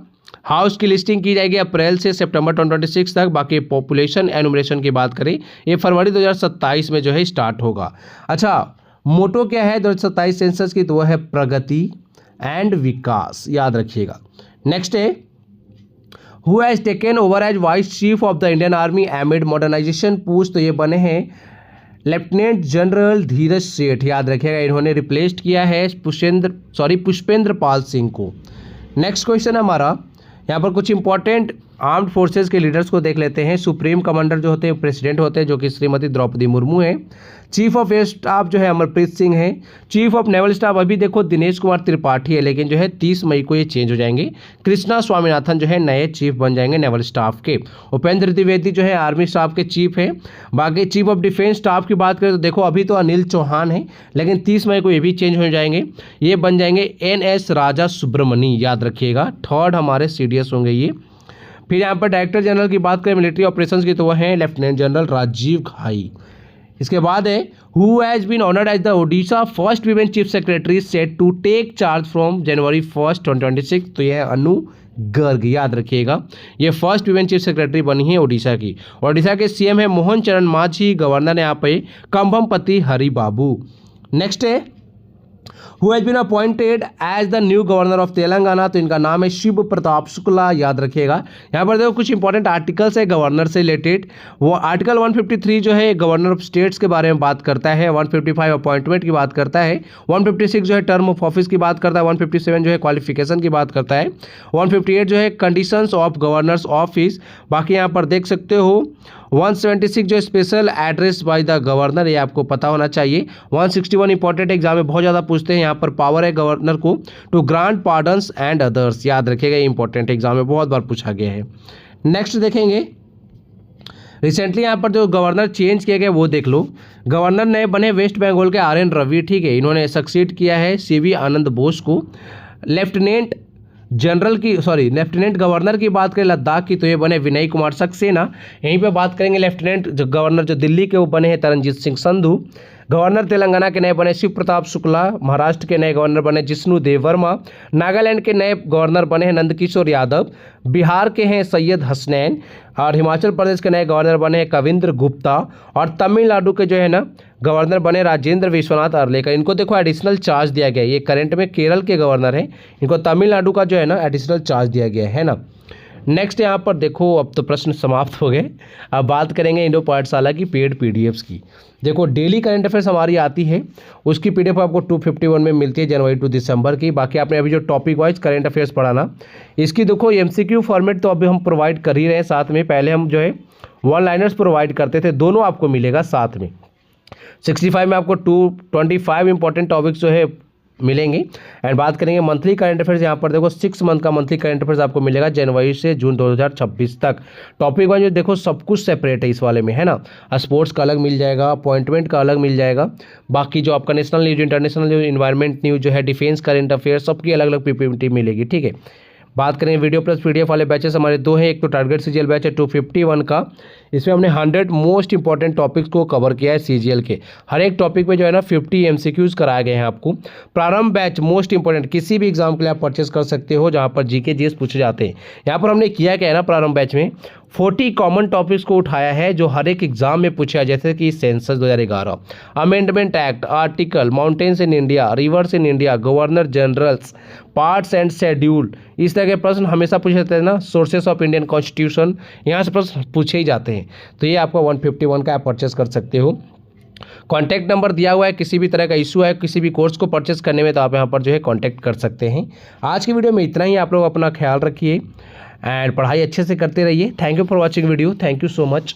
हाउस की लिस्टिंग की जाएगी अप्रैल से सितंबर 2026 तक। बाकी पॉपुलेशन एनुमरेशन की बात करें, ये फरवरी 2027 में जो है स्टार्ट होगा। अच्छा, मोटो क्या है 2027 सेंसस की, तो वह है प्रगति एंड विकास, याद रखिएगा। नेक्स्ट है, who has taken over as vice chief of the Indian army amid modernisation post, तो ये बने हैं लेफ्टिनेंट जनरल धीरज सेठ, याद रखिएगा। इन्होंने रिप्लेस्ड किया है पुष्पेंद्र पाल सिंह को। नेक्स्ट क्वेश्चन है हमारा, यहाँ पर कुछ इंपॉर्टेंट आर्म्ड फोर्सेस के लीडर्स को देख लेते हैं। सुप्रीम कमांडर जो होते हैं प्रेसिडेंट होते हैं, जो कि श्रीमती द्रौपदी मुर्मू है। चीफ ऑफ एयर स्टाफ जो है अमरप्रीत सिंह है। चीफ ऑफ नेवल स्टाफ अभी देखो दिनेश कुमार त्रिपाठी है, लेकिन जो है 30 मई को ये चेंज हो जाएंगे। कृष्णा स्वामीनाथन जो है नए चीफ बन जाएंगे नेवल स्टाफ के। उपेंद्र द्विवेदी जो है आर्मी स्टाफ के चीफ है। बाकी चीफ ऑफ डिफेंस स्टाफ की बात करें तो देखो अभी तो अनिल चौहान है, लेकिन 30 मई को ये भी चेंज हो जाएंगे। ये बन जाएंगे NS राजा सुब्रमणी, याद रखिएगा। थर्ड हमारे CDS होंगे ये। फिर यहाँ पर डायरेक्टर जनरल की बात करें मिलिट्री ऑपरेशंस की, तो वह है लेफ्टिनेंट जनरल राजीव घाई। इसके बाद है, who has been honoured as the Odisha first women chief secretary set to take charge from January 1, 2026, तो यह है अनु गर्ग, याद रखिएगा। ये फर्स्ट वीमेन चीफ सेक्रेटरी बनी है ओडिशा की। ओडिशा के CM है मोहन चरण मांझी। गवर्नर है यहाँ पे कंभमपति हरि बाबू। नेक्स्ट है, who has been appointed as the new governor of Telangana, तो इनका नाम है शिव प्रताप शुक्ला, याद रखिएगा। यहाँ पर देखो कुछ इंपॉर्टेंट आर्टिकल्स है गवर्नर से रिलेटेड। वो आर्टिकल 153 जो है गवर्नर ऑफ स्टेट्स के बारे में बात करता है। 155 अपॉइंटमेंट की बात करता है। 156 जो है टर्म ऑफ ऑफिस की बात करता है। 157 जो है क्वालिफिकेशन की बात करता है। 158 जो है कंडीशंस ऑफ गवर्नर्स ऑफिस। बाकी यहाँ पर देख सकते हो 176 जो special address by the governor, ये आपको पता होना चाहिए। 161 इंपॉर्टेंट एग्जाम में बहुत ज़्यादा पूछते हैं। यहाँ पर पावर है गवर्नर को to grant pardons and others, याद रखिएगा। इंपॉर्टेंट एग्जाम में बहुत बार पूछा गया है। नेक्स्ट देखेंगे, रिसेंटली यहाँ पर जो गवर्नर चेंज किए गए वो देख लो। गवर्नर नए बने वेस्ट बंगाल के RN रवि, ठीक है। इन्होंने सक्सीड किया है CV आनंद बोस को। लेफ्टिनेंट गवर्नर की बात करें लद्दाख की, तो ये बने विनय कुमार सक्सेना। यहीं पे बात करेंगे लेफ्टिनेंट गवर्नर जो दिल्ली के वो बने हैं तरनजीत सिंह संधू। गवर्नर तेलंगाना के नए बने शिव प्रताप शुक्ला। महाराष्ट्र के नए गवर्नर बने जिष्णु देव वर्मा। नागालैंड के नए गवर्नर बने हैं नंदकिशोर यादव। बिहार के हैं सैयद हसनैन। और हिमाचल प्रदेश के नए गवर्नर बने हैं कविंद्र गुप्ता। और तमिलनाडु के जो है ना गवर्नर बने राजेंद्र विश्वनाथ अर्लेकर। इनको देखो एडिशनल चार्ज दिया गया है। ये करंट में केरल के गवर्नर हैं, इनको तमिलनाडु का जो है ना एडिशनल चार्ज दिया गया है ना। नेक्स्ट यहाँ पर देखो, अब तो प्रश्न समाप्त हो गए। अब बात करेंगे इंडो पाठशाला की पेड PDFs की। देखो डेली करंट अफेयर्स हमारी आती है, उसकी PDF आपको 251 में मिलती है जनवरी टू दिसंबर की। बाकी आपने अभी जो टॉपिक वाइज करंट अफेयर्स पढ़ाना, इसकी देखो MCQ फॉर्मेट तो अभी हम प्रोवाइड कर ही रहे हैं साथ में। पहले हम जो है 1 लाइनर्स प्रोवाइड करते थे, दोनों आपको मिलेगा साथ में। 65 में आपको 225 इंपॉर्टेंट टॉपिक्स जो है मिलेंगे। एंड बात करेंगे मंथली करंट अफेयर्स, यहाँ पर देखो 6 मंथ का मंथली करंट अफेयर्स आपको मिलेगा जनवरी से जून 2026 तक। टॉपिक वाइज देखो सब कुछ सेपरेट है इस वाले में, है ना। स्पोर्ट्स का अलग मिल जाएगा, अपॉइंटमेंट का अलग मिल जाएगा। बाकी जो आपका national news, international news, environment news जो है, डिफेंस करंट अफेयर्स, सबकी अलग अलग PPT मिलेगी, ठीक है। बात करें वीडियो प्लस PDF वाले बैचेस हमारे 2 हैं। एक तो टारगेट CGL बैच है 251 का, इसमें हमने 100 मोस्ट इंपॉर्टेंट टॉपिक्स को कवर किया है CGL के। हर एक टॉपिक पे जो है ना 50 MCQs कराए गए हैं आपको। प्रारंभ बैच मोस्ट इंपॉर्टेंट, किसी भी एग्जाम के लिए आप परचेस कर सकते हो, जहाँ पर GK GS पूछे जाते हैं। यहाँ पर हमने किया क्या है ना, प्रारंभ बैच में 40 कॉमन टॉपिक्स को उठाया है जो हर एक एग्जाम में पूछा है, जैसे कि census 2011, amendment act, article, mountains in India, reverse in India, governor generals, parts and schedule. इस तरह के प्रश्न हमेशा पूछे जाते हैं ना। सोर्सेस ऑफ इंडियन कॉन्स्टिट्यूशन, यहाँ से प्रश्न पूछे ही जाते हैं। तो ये आपका 151 का आप परचेस कर सकते हो। कॉन्टैक्ट नंबर दिया हुआ है, किसी भी तरह का इशू है किसी भी कोर्स को परचेस करने में तो आप यहाँ पर जो है कॉन्टैक्ट कर सकते हैं। आज की वीडियो में इतना ही। आप लोग अपना ख्याल रखिए एंड पढ़ाई अच्छे से करते रहिए। Thank you for watching video. Thank you so much.